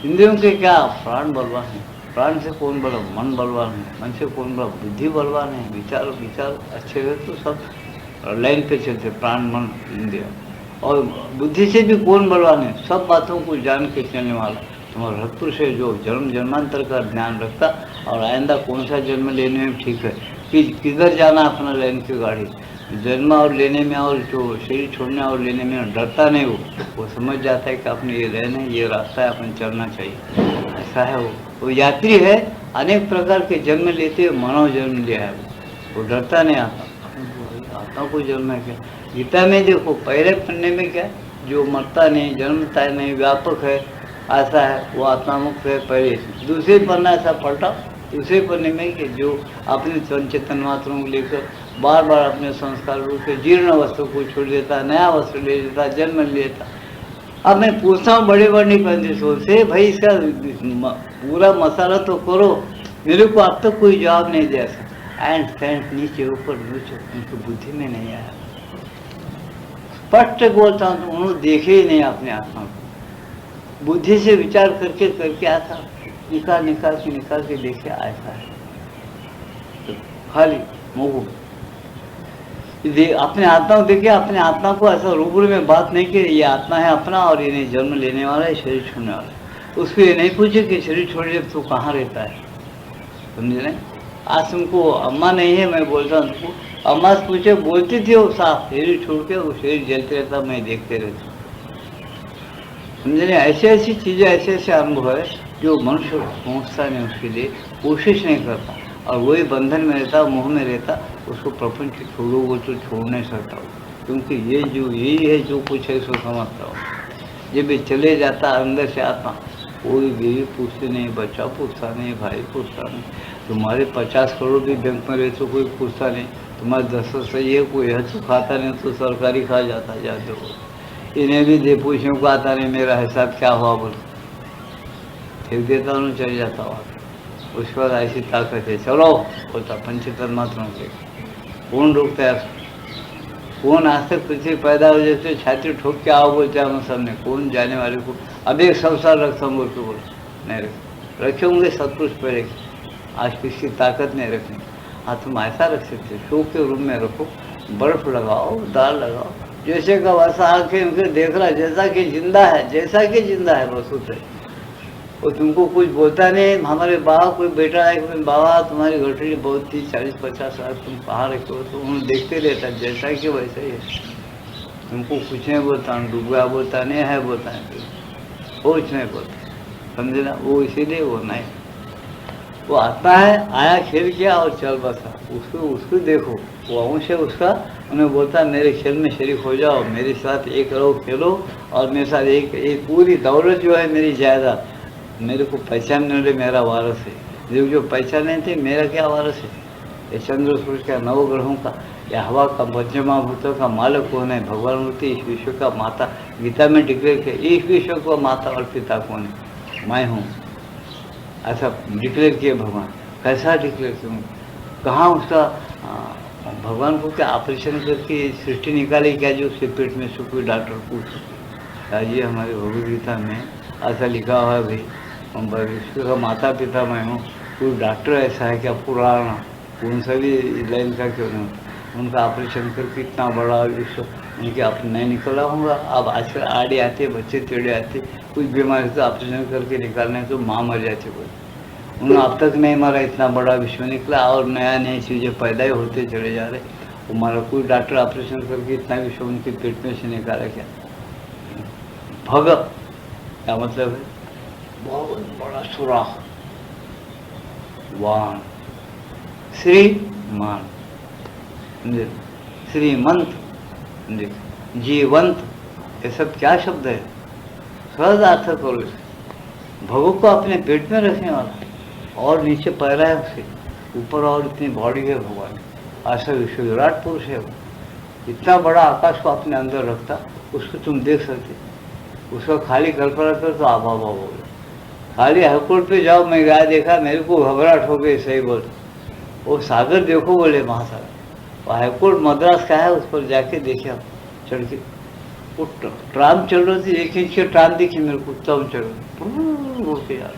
इंद्रियों के क्या? प्राण बलवान है। प्राण से कौन बड़ा? मन बलवान है। मन से कौन बड़ा? बुद्धि बलवान है। विचार अच्छे है तो सब लाइन पे चलते, प्राण, मन, इंद्रिया। और बुद्धि से भी कौन बलवान है? सब बातों को जान के चलने वाला तुम्हारा रत्तु से, जो जन्म जन्मांतर का ध्यान रखता और आइंदा कौन सा जन्म लेने में ठीक है, किधर जाना अपना लाइन की गाड़ी, जन्म और लेने में और जो शरीर छोड़ने और लेने में डरता नहीं। वो समझ जाता है कि अपने ये रहने, ये रास्ता है, अपन चलना चाहिए, ऐसा है। वो यात्री है, अनेक प्रकार के जन्म लेते हुए मानव जन्म लिया है। वो डरता नहीं। आत्मा को जन्म है क्या? गीता में देखो, पहले पन्ने में क्या, जो मरता नहीं, जन्मता नहीं, व्यापक है, ऐसा है, वो आत्मा मुक्त है पहले। दूसरे पन्ना ऐसा पलटा, दूसरे पन्ने में कि जो अपने चेतन मात्रों को लेकर बार बार अपने संस्कार रूप से जीर्ण वस्तु को छोड़ देता, नया वस्त्र ले लेता, जन्म लेता। अब मैं पूछता हूँ बड़े बड़े पंडितों से, भाई इसका पूरा मसाला तो करो, मेरे को अब तक कोई जवाब नहीं दिया। एंड फैंट नीचे ऊपर नीचे, उनको बुद्धि में नहीं आया। स्पष्ट बोलता हूँ, उन्होंने देखे ही नहीं अपने आत्मा को। बुद्धि से विचार करके करके आता, निकाल के देखे ऐसा है, तो खाली मुंह अपने आत्मा को देखे, अपने आत्मा को ऐसा रूबरू में बात नहीं कि ये आत्मा है अपना और ये नहीं जन्म लेने वाला है, शरीर छोड़ने वाला है। उसको ये नहीं पूछे कि शरीर छोड़ जब तो कहाँ रहता है, समझे नहीं। आज तुमको अम्मा नहीं है, मैं बोलता हूँ तुमको, अम्मा से पूछे, बोलती थी वो साफ, शरीर छोड़ के वो शरीर जलते रहता, मैं देखते रहता, समझे नहीं। ऐसे ऐसी चीज़ें, ऐसे ऐसे अनुभव है जो मनुष्य पहुँचता नहीं, उसके लिए कोशिश नहीं करता, और वही बंधन में रहता, मोह में रहता, उसको प्रपंच छोड़ो वो तो छोड़ नहीं सकता हो, क्योंकि ये जो यही है जो कुछ है सो समझता हो। जब ये चले जाता अंदर से आत्मा, कोई बीवी पूछते नहीं, बच्चा पूछता नहीं, भाई पूछता नहीं, तुम्हारे 50 करोड़ भी बैंक में रहे तो कोई पूछता नहीं, तुम्हारे 10 सही है, कोई है तो खाता नहीं, तो सरकारी खा जाता जाते हो। इन्हें भी दे पूछने को आता नहीं, मेरा हिसाब क्या हुआ बोल, फेंक देता हूँ, चल जाता हूँ। उसके बाद ऐसी ताकत है, चलो बोलता पंचतन्मात्रों से, कौन रोकता है? कौन आज तक पृथ्वी पैदा हो जैसे छाती ठोक के आओ बोलते हैं हम सबने, कौन जाने वाले को अब एक संसार रखता हूँ बोल के बोल नहीं रखे होंगे सत्पुरुष पहले, आज किसी ताकत नहीं रखनी। हाँ तुम ऐसा रख सकते, शो के रूम में रखो, बर्फ लगाओ, दाल लगाओ, जैसे का वैसा आके उनके देख रहा, जैसा कि जिंदा है, जैसा कि जिंदा है बस उसे। वो तुमको कुछ बोलता नहीं, हमारे बाबा कोई बेटा है, कोई बाबा तुम्हारी घटड़ी बहुत थी 40-50 साल, तुम कहाँ रखे हो, तो उन्हें देखते रहता, जैसा कि वैसा ही है। तुमको कुछ नहीं बोलता, डूबा बोलता नहीं है, बोलता है कुछ नहीं बोलता, समझे ना। वो इसीलिए वो नहीं, वो आत्मा है, आया खेल किया और चल बसा, उसको देखो, वो अंश है उसका। उन्हें बोलता मेरे खेल में शरीक हो जाओ, मेरे साथ एक रहो, खेलो, और मेरे साथ एक पूरी दौलत जो है मेरी जायदाद, मेरे को पहचानने वाले मेरा वारस है। जो पहचाने थे मेरा क्या वारस है? ये चंद्र सूर्य का, नवग्रहों का, या हवा का, पंचमा भूतों का मालक कौन है? भगवान मूर्ति, इस विश्व का माता। गीता में डिक्लेयर किया, इस विश्व को माता और पिता कौन है? मैं हूँ, ऐसा डिक्लेयर किया भगवान। कैसा डिक्लेयर किया? कहाँ उसका भगवान को क्या ऑपरेशन करके सृष्टि निकाली क्या जो उसके पेट में से कोई डॉक्टर पूछ? ये हमारे भगवद गीता में ऐसा लिखा हुआ है भाई, विश्व का माता पिता मैं हूँ। कोई डॉक्टर ऐसा है क्या पुराना, उन सभी लाइन का क्यों नहीं? उनका ऑपरेशन करके इतना बड़ा विश्व उनके आप नहीं निकला होगा। अब आजकल आड़े आते, बच्चे टेढ़े आते, कुछ बीमारी से ऑपरेशन करके निकालने तो माँ मर जाती कोई। उन्होंने अब तक नहीं मारा, इतना बड़ा विश्व निकला और नया नई चीज़ें पैदा ही होते चले जा रहे। हमारा कोई डॉक्टर ऑपरेशन करके इतना विश्व उनके पेट में से निकाला क्या? भग क्या मतलब है? बहुत बड़ा सुराख, वान, श्रीमान, श्रीमंत, जीवंत, ये सब क्या शब्द है? सहज अर्थ करो इसे। भगवान को अपने पेट में रखने वाला और नीचे पैरा है उसे, ऊपर और इतनी बॉडी है भगवान, ऐसा विश्व विराट पुरुष है वो। इतना बड़ा आकाश को अपने अंदर रखता, उसको तुम देख सकते, उसका खाली कल्पना कर तो आभा भाव हो गया। खाली हाईकोर्ट पे जाओ, मैं गया देखा, मेरे को घबराहट हो गई, सही बोल। वो सागर देखो बोले, महासागर, वो हाईकोर्ट मद्रास का है, उस पर जाके देखे आप चढ़ के। वो ट्राम चल रही थी, 1 इंच की ट्राम दिखी मेरे को, तब चढ़ के यार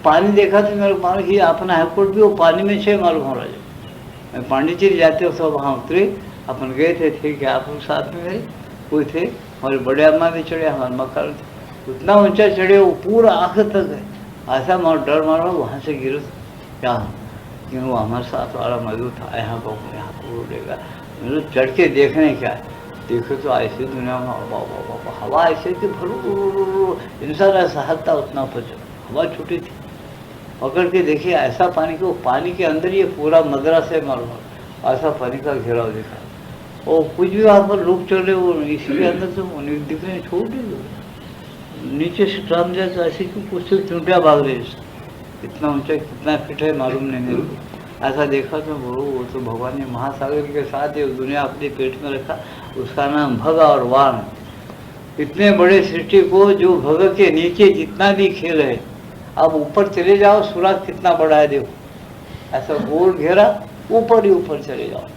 पानी देखा तो मेरे को मालूम कि अपना हाईकोर्ट भी वो पानी में छे मालूम हो रहा है। मैं पांडिचेरी जाते हो सब वहाँ उतरे, अपन गए थे, ठीक है आप लोग साथ में मेरे कोई थे, हमारे बड़े अम्मा भी चढ़े, हमारे मकान थे, उतना ऊंचा चढ़े वो पूरा आखिर तक है। ऐसा मारो डर मारो वहाँ से गिरो क्या, क्यों वो हमारे साथ वाला मजदूर था, यहाँ को उड़ेगा, मेरे चढ़ के देखने क्या है। देखो तो ऐसी दुनिया में हवा ऐसे कि भरू इंसान ऐसा हलता उतना पहुँचा, हवा छूटी थी, पकड़ के देखिए ऐसा पानी को, पानी के अंदर ये पूरा मद्रास है मालूम, ऐसा पानी का घेराव दिखा। और कुछ भी वहाँ पर लोग चल रहे, वो इसके अंदर तो दिख रहे हैं छोटे, नीचे से ट्राम जाए तो ऐसे कि कुछ चूंटिया भाग रहे, इतना ऊंचा कितना फिट है मालूम नहीं मेरे को। ऐसा देखा तो वो तो भगवान ने महासागर के साथ ये दुनिया अपने पेट में रखा, उसका नाम भग और वान। इतने बड़े सृष्टि को जो भग के नीचे जितना भी खेल है, अब ऊपर चले जाओ, सुराग कितना बड़ा है देखो, ऐसा गोल घेरा, ऊपर ही ऊपर चले जाओ,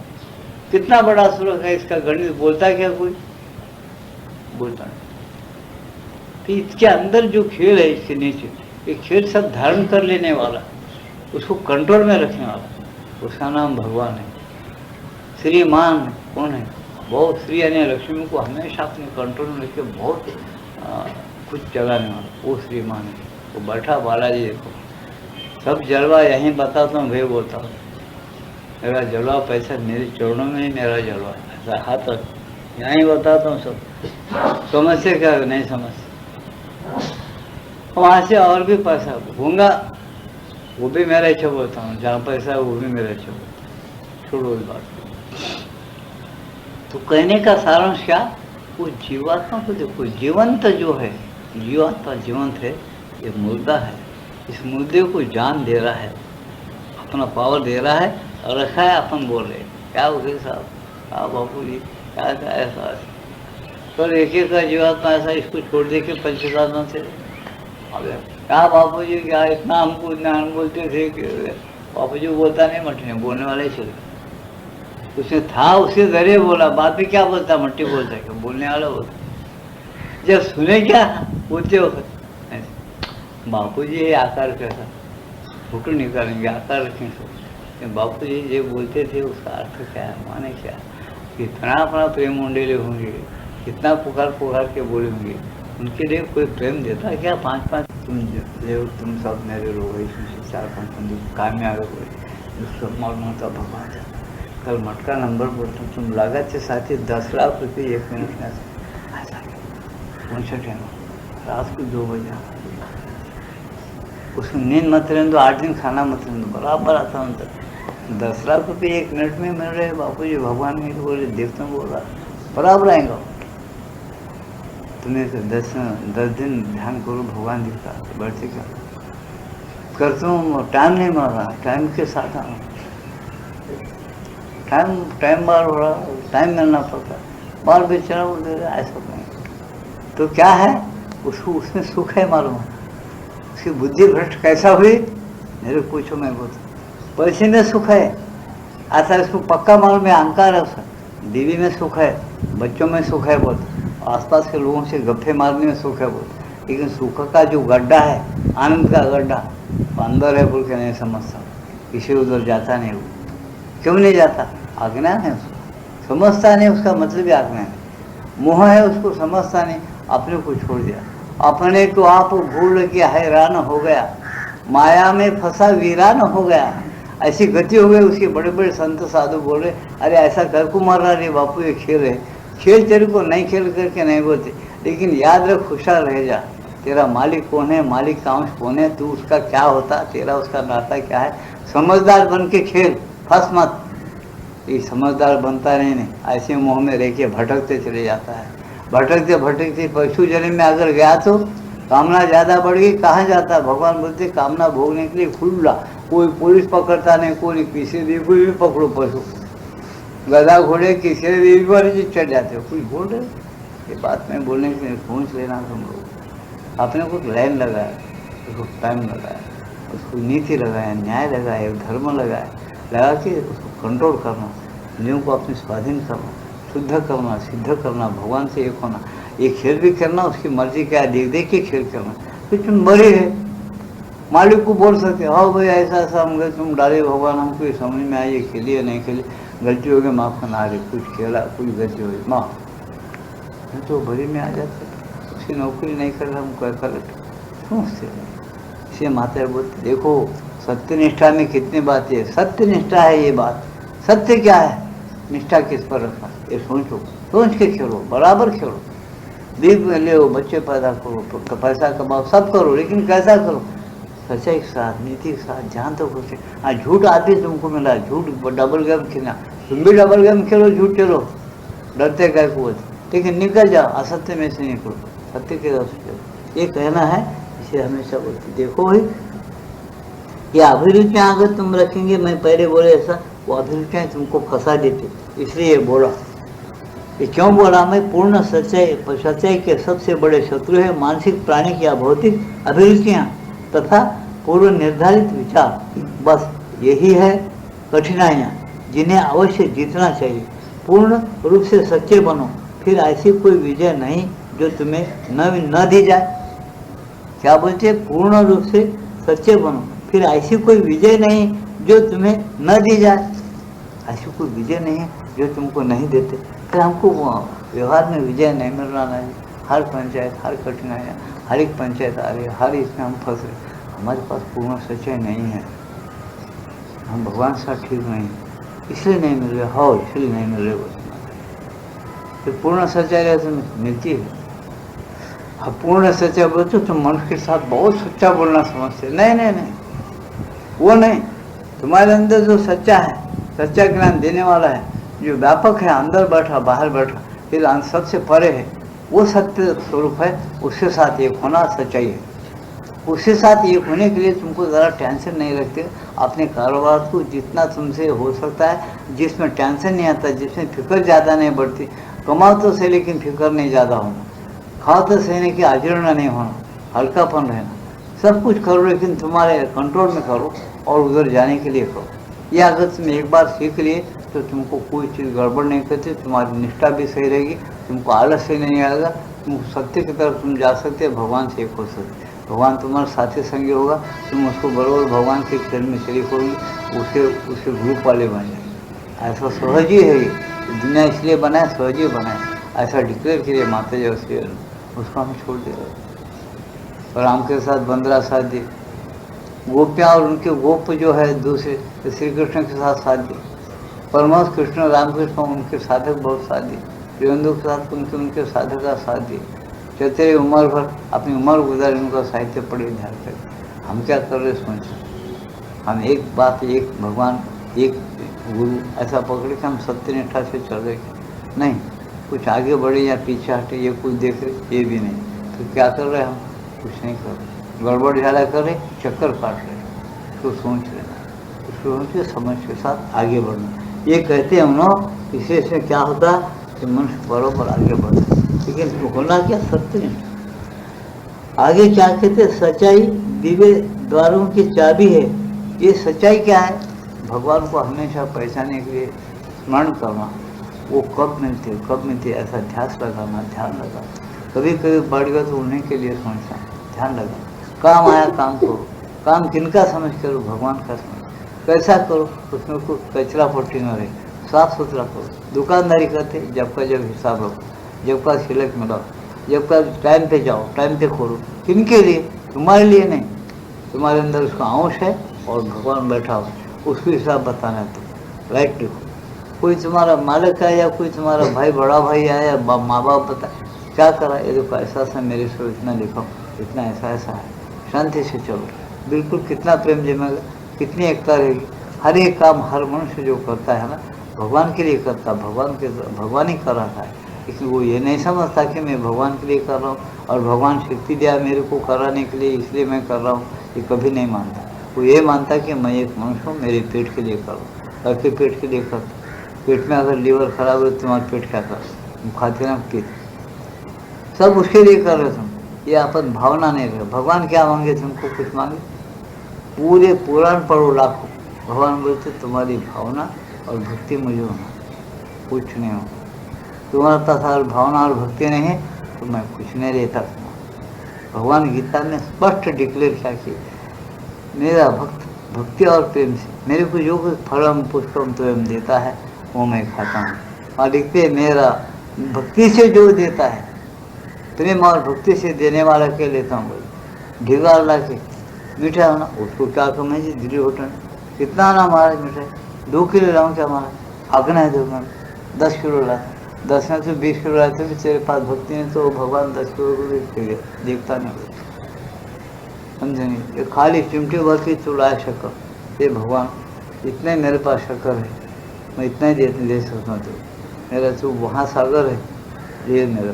कितना बड़ा सुराग है, इसका गणित बोलता क्या कोई? बोलता नहीं। तो इसके अंदर जो खेल है, इसके नीचे ये खेल सब धारण कर लेने वाला, उसको कंट्रोल में रखने वाला, उसका नाम भगवान है। श्रीमान कौन है? बहुत श्री यानी लक्ष्मी को हमेशा अपने कंट्रोल में रख के बहुत कुछ जगाने वाला, वो श्रीमान है। वो बैठा बालाजी देखो, सब जलवा यहीं बताता हूँ, भाई बोलता हूँ मेरा जलवा पैसा मेरे चरणों में ही मेरा जलवा है, ऐसा हाथ यहीं बताता हूँ सब। समझते क्या? नहीं समझते। वहाँ से और भी पैसा भूंगा, वो भी मेरा इच्छा बोलता हूँ, जहाँ पैसा है वो भी मेरा इच्छा बोलता हूँ। छोड़ो इस बात को। तो कहने का सारांश क्या? वो जीवात्मा को देखो, जीवंत जो है, जीवात्मा जीवंत है, ये मुर्दा है। इस मुद्दे को जान दे रहा है, अपना पावर दे रहा है, और रखा है। अपन बोल रहे क्या वकील साहब, हाँ बापू जी, क्या ऐसा पर एक एक का जीवात्मा ऐसा इसको छोड़ दे के पंचदानों से क्या बापू जी, क्या इतना हमको ज्ञान बोलते थे कि बापू जी बोलता नहीं, मटने बोलने वाले ही चले। उसने था, उसके जरिए बोला, बाद में क्या बोलता? मट्टी बोलता है, बोलने वाला बोलता। जब सुने क्या बोलते हो, बापू जी ये आकार कैसा, फोटो निकालेंगे, आकार रखेंगे। बापू जी ये बोलते थे, उसका अर्थ क्या है, माने क्या? कितना अपना प्रेम उंडेले होंगे, कितना पुकार पुकार के बोले होंगे। उनके लिए कोई प्रेम देता क्या? 5-5 तुम सब मेरे लोग, 4-5 काम में आ गए, उसको मालूम होता भगवान था। कल मटका नंबर बोलता हूँ, तुम लागत से साथी 10 लाख रुपये 1 मिनट में ऐसा कौन सा टाइम? रात को 2 बजे उसको नींद मत रहने दो, 8 दिन खाना मत रहने दो, बराबर आता हूँ। 10 लाख रुपये 1 मिनट में मिल रहे बापू जी। भगवान में तो बोले, देखता हूँ, बोल रहा बराबर आएगा। तुम्हें 10 दिन ध्यान करो, भगवान दिखता बढ़ते क्या करता हूँ। टाइम नहीं मार रहा, टाइम के साथ आना, टाइम बार हो रहा, टाइम मिलना पड़ता, बार बेचारा वो दे रहा, ऐसा नहीं। तो क्या है उसको, उसमें सुख है मालूम है। उसकी बुद्धि भ्रष्ट कैसा हुई मेरे पूछो, मैं बोलता पैसे में सुख है ऐसा इसको पक्का मालूम है। अहंकार है उसका, बीवी में सुख है, बच्चों में सुख है बहुत, आसपास के लोगों से गप्पे मारने में सुख है बहुत। लेकिन सुख का जो गड्ढा है, आनंद का गड्ढा, अंदर है बोल के नहीं समझता, किसी उधर जाता नहीं। वो क्यों नहीं जाता? अज्ञान है उसको, समझता नहीं, उसका मतलब ही अज्ञान है। मोह है, उसको समझता नहीं, अपने को छोड़ दिया। अपने को आप भूल के हैरान हो गया, माया में फंसा वीरान हो गया, ऐसी गति हो गई उसके। बड़े बड़े संत साधु बोल रहे, अरे ऐसा कर को मार रहा रे बापू, ये खेल है, खेल तेरे को नहीं खेल करके नहीं बोलते, लेकिन याद रख, खुशहाल रह जा। तेरा मालिक कौन है, मालिक का अंश कौन है, तू उसका क्या होता, तेरा उसका नाता क्या है। समझदार बन के खेल, फंस मत। ये समझदार बनता नहीं, ऐसे मोह में रह के भटकते चले जाता है। भटकते भटकते पशु जन्म में अगर गया तो कामना ज़्यादा बढ़ गई, कहाँ जाता है? भगवान बोलते कामना भोगने के लिए खुला, कोई पुलिस पकड़ता नहीं, कोई किसी भी, कोई भी पकड़ो पशु, गधा घोड़े किसी भी बार चढ़ जाते हो। कोई बोल रहे ये बात में बोलने के लिए सोच लेना तुम लोग। अपने को लाइन लगाया, उसको टाइम लगाया, उसको नीति लगाया, न्याय लगाया, धर्म लगाया, लगा के उसको कंट्रोल करना, नियम को अपने स्वाधीन करना, शुद्ध करना, सिद्ध करना, भगवान से एक होना। ये खेल भी करना, उसकी मर्जी क्या देख देख के खेल करना। फिर तुम बड़े है, मालिक को बोल सकते, हाँ भाई ऐसा ऐसा हम गए, तुम डाले भगवान, हमको ये समझ में आई, खेलिए नहीं खेली, गलती हो गई माफ़ करना, अरे कुछ खेला, कुछ गलती हो गई माफ़, तो बड़ी में आ जाते। उसकी नौकरी नहीं कर रहा, हम क्या कर सोचते। इसे माता बोलते, देखो सत्यनिष्ठा में कितनी बातें है। सत्यनिष्ठा है ये बात, सत्य क्या है, निष्ठा किस पर रखना, ये सोचो, सोच के खेलो, बराबर खेलो, दीप ले, बच्चे पैदा करो, पैसा कमाओ, सब करो, लेकिन कैसा करो? सच्चाई के साथ, नीति के साथ, जहाँ तक हो सके। झूठ आदमी तुमको मिला, झूठ डबल गेम खेलना, तुम भी डबल गेम खेलो, झूठ चलो, डरते क्या को, लेकिन निकल जाओ, असत्य में से निकलो, सत्य के तरफ से। ये कहना है, इसे हमेशा बोलते। देखो भाई, ये अभिरुचियाँ अगर तुम रखेंगे, मैं पहले बोले ऐसा, वो अभिरुचियाँ तुमको फंसा देते, इसलिए बोला। ये क्यों बोला मैं? पूर्ण सच्चाई के सबसे बड़े शत्रु है मानसिक, प्राणिक या भौतिक अभिरुचियाँ तथा पूर्व निर्धारित विचार। बस यही है कठिनाइयाँ, जिन्हें अवश्य जीतना चाहिए। पूर्ण रूप से सच्चे बनो, फिर ऐसी कोई विजय नहीं जो तुम्हें न दी जाए। क्या बोलते हैं? पूर्ण रूप से सच्चे बनो। फिर ऐसी कोई विजय नहीं जो तुम्हें न दी जाए, ऐसी कोई विजय नहीं है जो तुमको नहीं देते। फिर हमको व्यवहार में विजय नहीं मिल रहा है। हर पंचायत, हर कठिनाइयाँ, हर एक पंचायत आ रही है, हर इसमें हम फंस रहे। हमारे पास पूर्ण सच्चाई नहीं है, हम भगवान के साथ ठीक नहीं, इसलिए नहीं मिल रहे हो, इसलिए नहीं मिल रहे वो। तो पूर्ण सच्चाई ऐसे मिलती है। अब पूर्ण सच्चाई बोलते तुम मनुष्य के साथ बहुत सच्चा बोलना समझते। नहीं नहीं नहीं, वो नहीं। तुम्हारे अंदर जो सच्चा है, सच्चा ज्ञान देने वाला है, जो व्यापक है, अंदर बैठा बाहर बैठा, फिर सबसे परे है, वो सत्य स्वरूप है। उसके साथ एक होना सच्चाई है। उसके साथ एक होने के लिए तुमको ज़रा टेंशन नहीं रखते। अपने कारोबार को जितना तुमसे हो सकता है, जिसमें टेंशन नहीं आता, जिसमें फिक्र ज़्यादा नहीं बढ़ती। कमाओ तो सही, लेकिन फिक्र नहीं ज़्यादा होना। खाओ तो सही, नहीं कि अजीर्ण नहीं होना, हल्कापन रहना। सब कुछ करो, लेकिन तुम्हारे कंट्रोल में करो और उधर जाने के लिए करो। यह अगर तुम एक बार सीख लिए तो तुमको कोई चीज़ गड़बड़ नहीं करती। तुम्हारी निष्ठा भी सही रहेगी, तुमको आलस से नहीं आएगा, तुम सत्य की तरफ तुम जा सकते, भगवान से एक हो सकते। भगवान तुम्हारा साथी संगी होगा, तुम उसको बराबर भगवान के चरण में शरीक होगी, उसके ग्रुप वाले बन जाए। ऐसा सहज ही है ये दुनिया, इसलिए बनाए, सहज ही बनाए। ऐसा डिक्लेयर किए माता जी, उसको हम छोड़ दे। और राम के साथ बंदरा साथ दिए, गोपियाँ और उनके गोप जो है दूसरे श्री कृष्ण के साथ दिए। परमहंस कृष्ण रामकृष्ण उनके साधक बहुत साथ दिए। प्रियंदु के साथ उनके साधक का साथ दिए। चलते उम्र भर अपनी उम्र गुजार उनका साहित्य पढ़े, ध्यान करें। हम क्या कर रहे सोच, हम एक बात, एक भगवान, एक गुरु ऐसा पकड़े कि हम सत्यनिष्ठा से चल रहे नहीं, कुछ आगे बढ़े या पीछे हटे, ये कुछ देख रहे, ये भी नहीं। तो क्या कर रहे हम? कुछ नहीं कर रहे, गड़बड़ ज़्यादा कर रहे, चक्कर काट रहे। तो सोच लेना, तो सोच के समझ के साथ आगे बढ़ना। ये कहते हैं उन्होंने, इससे इसमें क्या होता है कि मनुष्य बराबर आगे बढ़ता है। लेकिन होना क्या? सत्य नहीं। आगे क्या कहते? सच्चाई दिव्य द्वारों की चाबी है। ये सच्चाई क्या है? भगवान को हमेशा पहचानने के लिए स्मरण करना। वो कब मिलते, कब मिलते, ऐसा ध्यास लगाना, ध्यान लगाना। कभी कभी बढ़ गया तो उन्हीं के लिए सोचना, ध्यान लगाना। काम आया काम करो, काम किनका समझ करो? भगवान का समझ। कैसा करो? उसमें कोई कचरा पट्टी न रहे, साफ सुथरा करो। दुकानदारी करते जब का जब हिसाब रखो, जब का सिलक मिलाओ, जब का टाइम पे जाओ, टाइम पे खोलो। किनके लिए? तुम्हारे लिए नहीं। तुम्हारे अंदर उसका अंश है और भगवान बैठा हो, उसको हिसाब बताना है। तो राइट लिखो। कोई तुम्हारा मालिक है या कोई तुम्हारा भाई, बड़ा भाई आया या माँ बाप बता क्या करा, ये देखो ऐसा ऐसा मेरे से इतना लिखो, इतना ऐसा ऐसा है, शांति से चलो। बिल्कुल कितना प्रेम जमेगा, कितनी एकता रहेगी। हर एक काम हर मनुष्य जो करता है ना, भगवान के लिए करता, भगवान ही कर रहा है। लेकिन वो ये नहीं समझता कि मैं भगवान के लिए कर रहा हूँ और भगवान शक्ति दिया मेरे को कराने के लिए, इसलिए मैं कर रहा हूँ। ये कभी नहीं मानता। वो ये मानता कि मैं एक मनुष्य हूँ, मेरे पेट के लिए कर रहा हूँ, करके पेट के लिए करता। पेट में अगर लीवर खराब है, तुम्हारा पेट क्या कर, तुम खाते ना पीते, सब उसके लिए कर रहे तुम। ये अपन भावना नहीं रहे। भगवान क्या मांगे तुमको? कुछ मांगे? पूरे पुराण पढ़ो लाखों, भगवान बोलते तुम्हारी भावना और भक्ति मुझे होना, कुछ नहीं हो। तुम्हारा पास अगर भावना और भक्ति नहीं है तो मैं कुछ नहीं रहता। भगवान गीता में स्पष्ट डिक्लेयर किया कि मेरा भक्त भक्ति और प्रेम से मेरे को जो कुछ फलम पुष्पम तुम देता है वो मैं खाता हूँ। और लिखते मेरा भक्ति से जो देता है, प्रेम और भक्ति से देने वाला के लेता हूँ। बोले ढीगार ला के मीठा होना, उसको क्या कम है जी? दिल्ली होटल कितना ना महाराज मिठाई 2 किलो लाऊँ क्या महाराज? आगना है 2 किलो, 10 किलो लाता, 10 में तो 20 किलो लाते भी तेरे पास भक्ति नहीं तो भगवान 10 किलो को भी देखता नहीं। समझेंगे? ये खाली चिमटे भर की तू लाए शक्कर, ये भगवान इतने मेरे पास शक्कर है, मैं इतना ही ले सकता हूँ। तो मेरा तो वहाँ सागर है, ये मेरा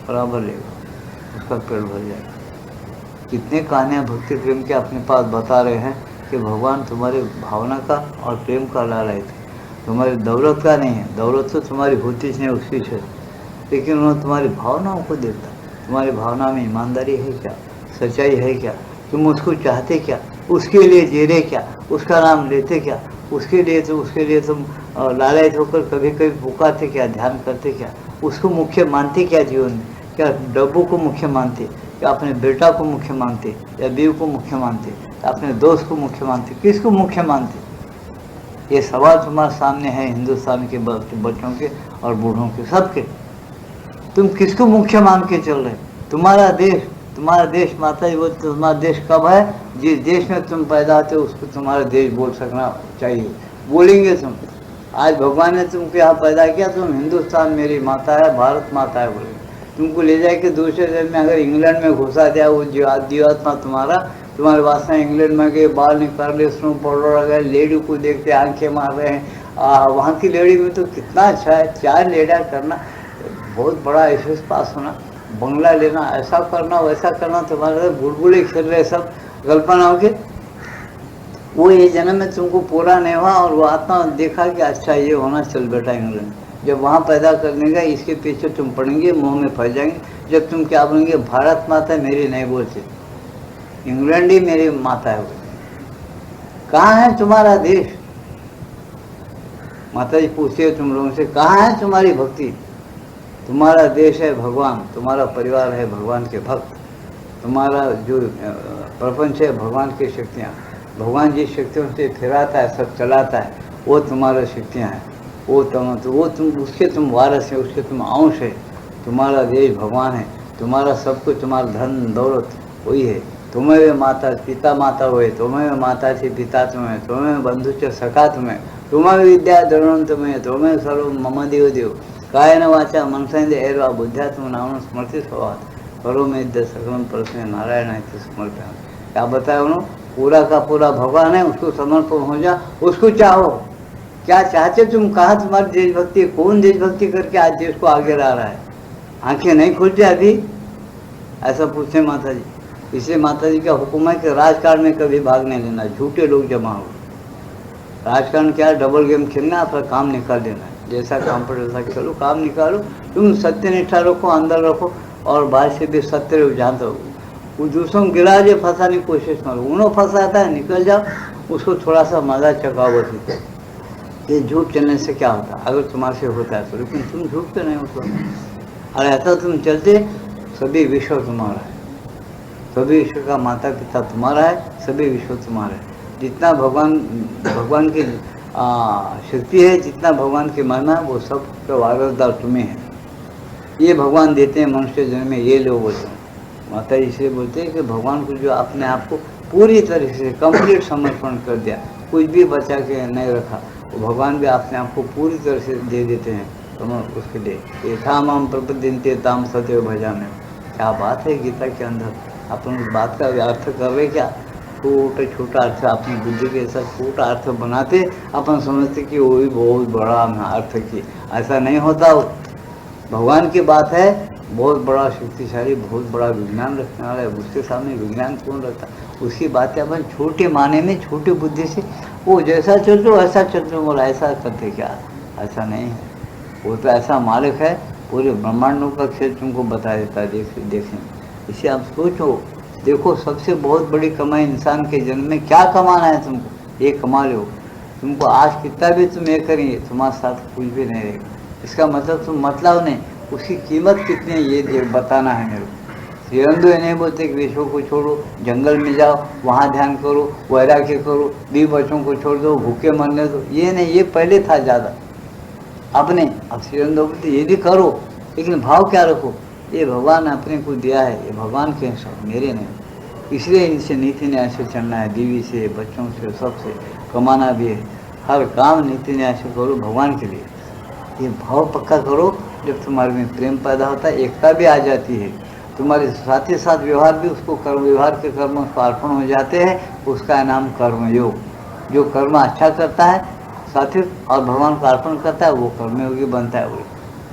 बराबर लेगा, उसका पेट भर जाएगा। कितने कहानियाँ भक्ति प्रेम के अपने पास बता रहे हैं कि भगवान तुम्हारे भावना का और प्रेम का ला रहे थे, तुम्हारी दौलत का नहीं है। दौलत तो तुम्हारी होती नहीं उसकी से, लेकिन उन्होंने तुम्हारी भावनाओं को देखा। तुम्हारी भावना में ईमानदारी है क्या? सच्चाई है क्या? तुम उसको चाहते क्या? उसके लिए जी रहे क्या? उसका नाम लेते क्या? उसके लिए तुम लालच होकर कभी कभी पुकारते क्या? ध्यान करते क्या? उसको मुख्य मानते क्या जीवन में? क्या डब्बू को मुख्य मानते, क्या अपने बेटा को मुख्य मानते, या बीवी को मुख्य मानते, या अपने दोस्त को मुख्य मानते, किसको मुख्य मानते? ये सवाल तुम्हारे सामने है हिंदुस्तान के बच्चों के और बूढ़ों के, सबके। तुम किसको मुख्य मान के चल रहे? तुम्हारा देश माता जी, वो तुम्हारा देश कब है? जिस देश में तुम पैदा होते हो उसको तुम्हारा देश बोल सकना चाहिए। बोलेंगे तुम? आज भगवान ने तुमको यहाँ पैदा किया, तुम हिंदुस्तान मेरी माता है, भारत माता है बोले। तुमको ले जाके दूसरे देश में अगर इंग्लैंड में घुसा दिया, वो जीवात्मा तुम्हारे वासना इंग्लैंड में गए, बाल निकाल ले, स्नो पाउडर लगा, लेडी को देखते आंखें मार रहे हैं। वहाँ की लेडी में तो कितना अच्छा है, 4 लेडा करना, बहुत बड़ा एस पास होना, बंगला लेना, ऐसा करना वैसा करना, तुम्हारे बुलबुले खेल रहे, सब कल्पनाओं के। वो ये जन्म में तुमको पूरा नहीं हुआ और वो आत्मा देखा कि अच्छा ये होना, चल बेटा इंग्लैंड। जब वहाँ पैदा करने का इसके पीछे तुम पढ़ेंगे, मुंह में फंस जाएंगे। जब तुम क्या बोलेंगे? भारत माता मेरी नहीं बोलते, इंग्लैंड ही मेरी माता है। कहाँ है तुम्हारा देश? माता जी पूछते हो तुम लोगों से, कहाँ है तुम्हारी भक्ति? तुम्हारा देश है भगवान, तुम्हारा परिवार है भगवान के भक्त, तुम्हारा जो प्रपंच है भगवान की शक्तियाँ। भगवान जिस शक्तियों से फिराता है, सब चलाता है, वो तुम्हारा शक्तियाँ हैं। वो तुम उसके तुम वारस है, उसके तुम अंश है। तुम्हारा देश भगवान है, तुम्हारा सब कुछ, तुम्हारा धन दौलत वही है। तुम्हें माता पिता माता हुए, तुम्हें माता से पिता तुम्हें, तुम्हें बंधु से सखा तुम्हें, तुम्हें विद्या द्रोण तुम्हें, तुम्हें सर्व मम देव देव कायन वाचा मनसेंद्र एर्वा बुद्ध्यात्म नाम स्मृति स्वभाव करो में सकलम परस्मै नारायण है समर्पण। क्या बताया उन्होंने? पूरा का पूरा भगवान है, उसको समर्पण हो जा, उसको चाहो। क्या चाहते तुम? कहा तुम्हारी देशभक्ति? कौन देशभक्ति करके आज देश को आगे ला रहा है? आंखें नहीं खुलती अभी? ऐसा पूछे माता जी। इसलिए माता जी का हुक्म है कि राजकारण में कभी भाग नहीं लेना, झूठे लोग जमा हो। राजकारण क्या? डबल गेम खेलना, अपना काम निकाल देना, जैसा काम पड़े वैसा खेलो, काम निकालो। तुम सत्य निष्ठा रखो, अंदर रखो, और बाहर से भी सत्य रहो, जानते हो। वो दूसरों को गिरा दे, फंसाने की कोशिश करो, उन्हों फंसाता है, निकल जाओ, उसको थोड़ा सा मजा चकाओ बस। ये झूठ चलने से क्या होता है? अगर तुम्हारे से होता है तो, लेकिन तुम झूठ तो नहीं हो। और ऐसा तुम चलते, सभी विश्व तुम्हारा है, सभी विश्व का माता पिता तुम्हारा है, सभी विश्व तुम्हारा है। जितना भगवान की शक्ति है, जितना भगवान की महिमा है, वो सब का वारसदार तुम्हें है। ये भगवान देते हैं मनुष्य जन्म में, ये लोग बोलते हैं। माता इसलिए बोलते हैं कि भगवान को जो अपने आप को पूरी तरह से कंप्लीट समर्पण कर दिया, कुछ भी बचा के नहीं रखा, वो भगवान भी अपने आप को पूरी तरह से दे देते हैं। तो उसके लिए ये थाम हम प्रपदिनते ताम सदैव भजामे। क्या बात है गीता के अंदर। अपन उस बात का अर्थ कर रहे क्या? छोटा छोटा अर्थ अपनी बुद्धि के साथ छोटा अर्थ बनाते, अपन समझते कि वो भी बहुत बड़ा अर्थ की। ऐसा नहीं होता। भगवान की बात है, बहुत बड़ा शक्तिशाली, बहुत बड़ा विज्ञान रखने वाला है। उसके सामने विज्ञान कौन रखता? उसकी बातें अपन छोटे माने में, छोटी बुद्धि से, वो जैसा चल दो ऐसा चल दो, बोला ऐसा करते क्या? ऐसा नहीं है। वो तो ऐसा मालिक है, पूरे ब्रह्मांडों का खेल तुमको बता देता है। देखें इसे आप सोचो, देखो सबसे बहुत बड़ी कमाई इंसान के जन्म में क्या कमाना है तुमको? ये कमा लो। तुमको आज कितना भी तुम ये करेंगे, तुम्हारे साथ कुछ भी नहीं रहेगा। इसका मतलब तुम मतलब नहीं, उसकी कीमत कितनी है ये बताना है मेरे को। श्रीरंदो ये नहीं बोलते कि विश्व को छोड़ो, जंगल में जाओ, वहाँ ध्यान करो, वैराग्य करो, 20 बच्चों को छोड़ दो, भूखे मरने दो। ये नहीं, ये पहले था ज़्यादा, अब नहीं। अब श्रीरंदो बोलते ये भी करो, लेकिन भाव क्या रखो? ये भगवान ने अपने को दिया है, ये भगवान के सब मेरे नहीं। इसलिए इनसे नीति न्याय से चलना है, बीवी से, बच्चों से, सबसे कमाना भी है। हर काम नीति न्याय से करो भगवान के लिए। ये भाव पक्का करो। जब तुम्हारे में प्रेम पैदा होता है, एकता भी आ जाती है। तुम्हारे साथ ही साथ व्यवहार भी उसको कर्म, व्यवहार के कर्म उसको अर्पण हो जाते हैं। उसका नाम कर्मयोग। जो कर्म अच्छा करता है साथी और भगवान को अर्पण करता है, वो कर्मयोगी बनता है। वो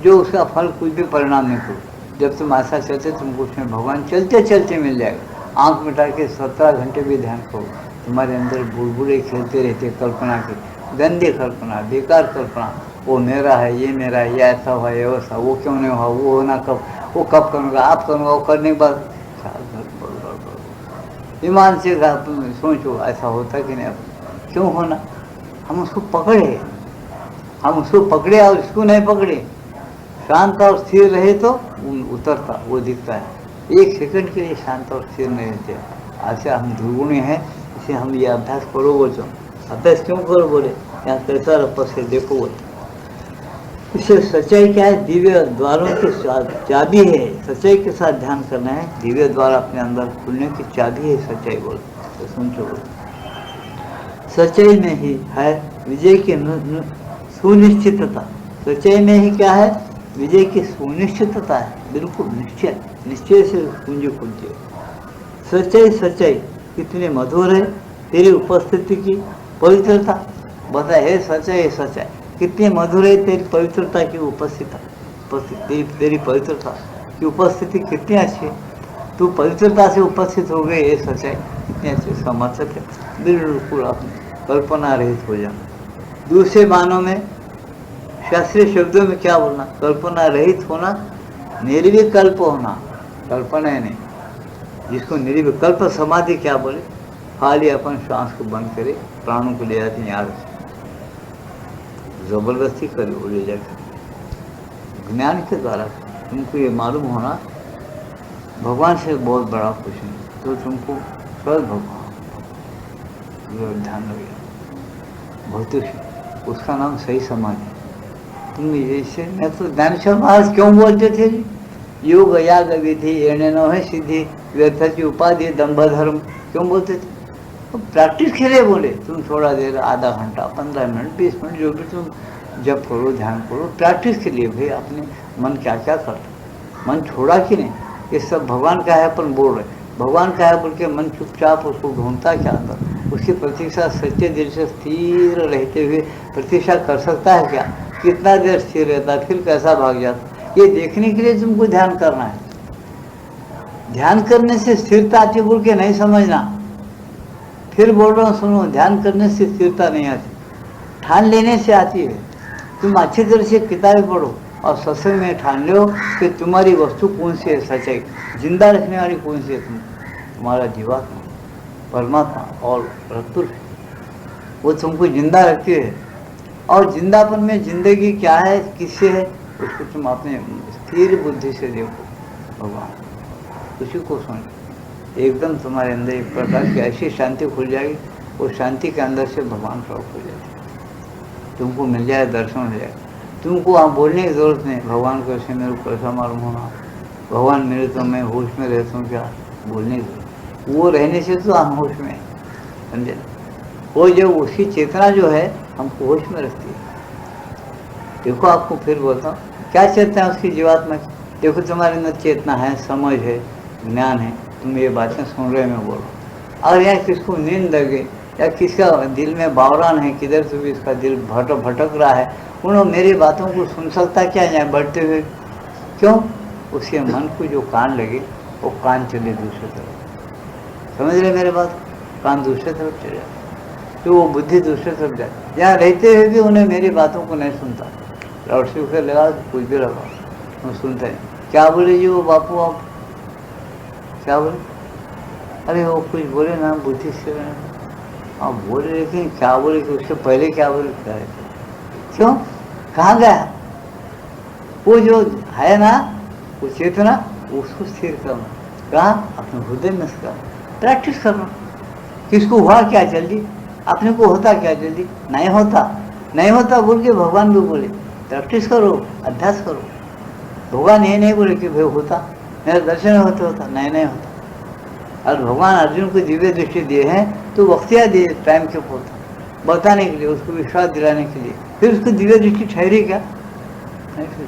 जो उसका फल कुछ भी परिणाम नहीं करो। जब तुम ऐसा चलते, तुमको उसमें भगवान चलते चलते मिल जाएगा। आँख मिटा के 17 घंटे भी ध्यान करो, तुम्हारे अंदर बुलबुले खेलते रहते कल्पना के, गंदे कल्पना, बेकार कल्पना। वो मेरा है, ये मेरा है, ये ऐसा हुआ, ये वैसा, वो क्यों नहीं हुआ, वो होना कब, वो कब करूँगा, आप करूँगा, वो करने के बाद ईमान से सोचो ऐसा होता कि नहीं, क्यों होना? हम उसको पकड़े और उसको नहीं पकड़े। शांत और स्थिर रहे तो उतरता, वो दिखता है। एक सेकंड के लिए शांत और स्थिर नहीं रहते। अच्छा हम दुर्गुणी हैं, इसे हम ये अभ्यास करो बोलते। अभ्यास क्यों करो बोले, यहाँ कैसा रप्पा से देखो बोलते। इसे सच्चाई क्या है, दिव्य द्वारों की चाबी है। सच्चाई के साथ ध्यान करना है, दिव्य द्वार अपने अंदर खुलने की चाबी है सच्चाई बोलते। तो सुन चो बोलते, सच्चाई में ही है विजय की सुनिश्चितता। सच्चाई में ही क्या है, विजय की सुनिश्चितता है। बिल्कुल निश्चय, निश्चय से कुंजी खुलती है। सच्चाई सच्चाई कितनी मधुर है, तेरी उपस्थिति की पवित्रता। बता है सच्चाई है सच्चाई कितनी मधुर है, तेरी पवित्रता की उपस्थिति, तेरी पवित्रता की उपस्थिति कितनी अच्छी है। तू पवित्रता से उपस्थित हो गए, ये सच्चाई कितनी अच्छी। इसका मतलब है बिल्कुल आप कल्पना रहित हो जाओ। दूसरे मानों में, शास्त्रीय शब्दों में क्या बोलना, कल्पना रहित होना, निर्विकल्प होना। कल्पना है नहीं, जिसको निर्विकल्प समाधि क्या बोले, खाली अपन श्वास को बंद करे, प्राणों को ले जाते हैं यार, जबरदस्ती करे वो ले जाकर। ज्ञान के द्वारा तुमको ये मालूम होना भगवान से बहुत बड़ा कुछ नहीं, तो तुमको स्वयं भगवान ध्यान लगे भौतिक, उसका नाम सही समाधि। तुम ऐसे, मैं तो ज्ञानेश्वर महाराज क्यों बोलते थे, योग याग विधि एणे न है सिद्धि, व्यर्थची उपाधि दंभ धर्म, क्यों बोलते थे। तो प्रैक्टिस के लिए बोले, तुम थोड़ा देर, आधा घंटा, 15 मिनट, 20 मिनट, जो भी तुम जब करो, ध्यान करो, प्रैक्टिस के लिए। भाई अपने मन क्या क्या करता, मन छोड़ा कि नहीं, ये सब भगवान का है, अपन बोल रहे भगवान का है बोल के मन चुपचाप उसको ढूंढता क्या अंदर, उसकी प्रतीक्षा सच्चे दिल से स्थिर रहते हुए प्रतीक्षा कर सकता है क्या, कितना देर स्थिर रहता, फिर कैसा भाग जाता, ये देखने के लिए तुमको ध्यान करना है। ध्यान करने से स्थिरता आती बोल के नहीं समझना, फिर बोल रहा हूँ सुनो, ध्यान करने से स्थिरता नहीं आती, ठान लेने से आती है। तुम अच्छी तरह से किताबें पढ़ो और सत्संग में ठान लो कि तुम्हारी वस्तु कौन सी है, सच्चाई जिंदा रखने वाली कौन सी है, तुम्हारा जीवात्मा, परमात्मा और रत्तुर, वो तुमको जिंदा रखती है। और जिंदापन में जिंदगी क्या है, किससे है, उसको तुम अपने स्थिर बुद्धि से देखो, भगवान उसी को सुन, एकदम तुम्हारे अंदर एक प्रकार की ऐसी शांति खुल जाएगी, उस शांति के अंदर से भगवान प्रकट हो जाएगा, तुमको मिल जाए, दर्शन हो जाए। तुमको वहाँ बोलने की जरूरत नहीं, भगवान को ऐसे मेरे को ऐसा मालूम होना, भगवान मेरे तो मैं होश में रहता हूँ, क्या बोलने की जरूरत, वो रहने से तो हम होश में, समझे। वो जो उसकी चेतना जो है हमको होश में रखती है। देखो आपको फिर बोलता हूँ, क्या चेतना है उसकी जीवात्मा की, देखो तुम्हारे अंदर चेतना है, समझ है, ज्ञान है, तुम ये बातें सुन रहे मैं बोल रहा हूँ। और यहाँ किसको नींद लगे या किसका दिल में बावरान है, किधर से भी इसका दिल भटक रहा है, उन्होंने मेरी बातों को सुन सकता क्या यहाँ बढ़ते हुए, क्यों, उसके मन को जो कान लगे वो कान चले दूसरे तरफ, समझ रहे मेरे बात, कान दूसरे तरफ चले जाए, तो वो बुद्धि दूसरे तरफ जाए। यहाँ रहते हुए भी उन्हें मेरी बातों को नहीं सुनता, लाउड स्पीकर लगा कुछ भी लगा वो सुनते हैं। क्या बोले जी वो बापू, आप क्या बोले, अरे वो कुछ बोले ना बुद्धि से, आप बोले, लेकिन क्या बोले कि उससे पहले क्या बोले, क्या है, क्यों, कहाँ गया वो जो है ना, वो चेतना, उसको स्थिर करना, कहाँ, अपने हृदय में करना, प्रैक्टिस करना। किसको हुआ क्या जल्दी, अपने को होता क्या जल्दी, नहीं होता, नहीं होता बोल के भगवान भी बोले प्रैक्टिस करो, अभ्यास करो। भगवान ये नहीं बोले कि भाई होता, मेरा दर्शन होता, नहीं होता। और भगवान अर्जुन को दिव्य दृष्टि दिए हैं तो वक्तिया दिए टाइम के होता, बताने के लिए, उसको विश्वास दिलाने के लिए, फिर उसको दिव्य दृष्टि ठहरी क्या, नहीं। फिर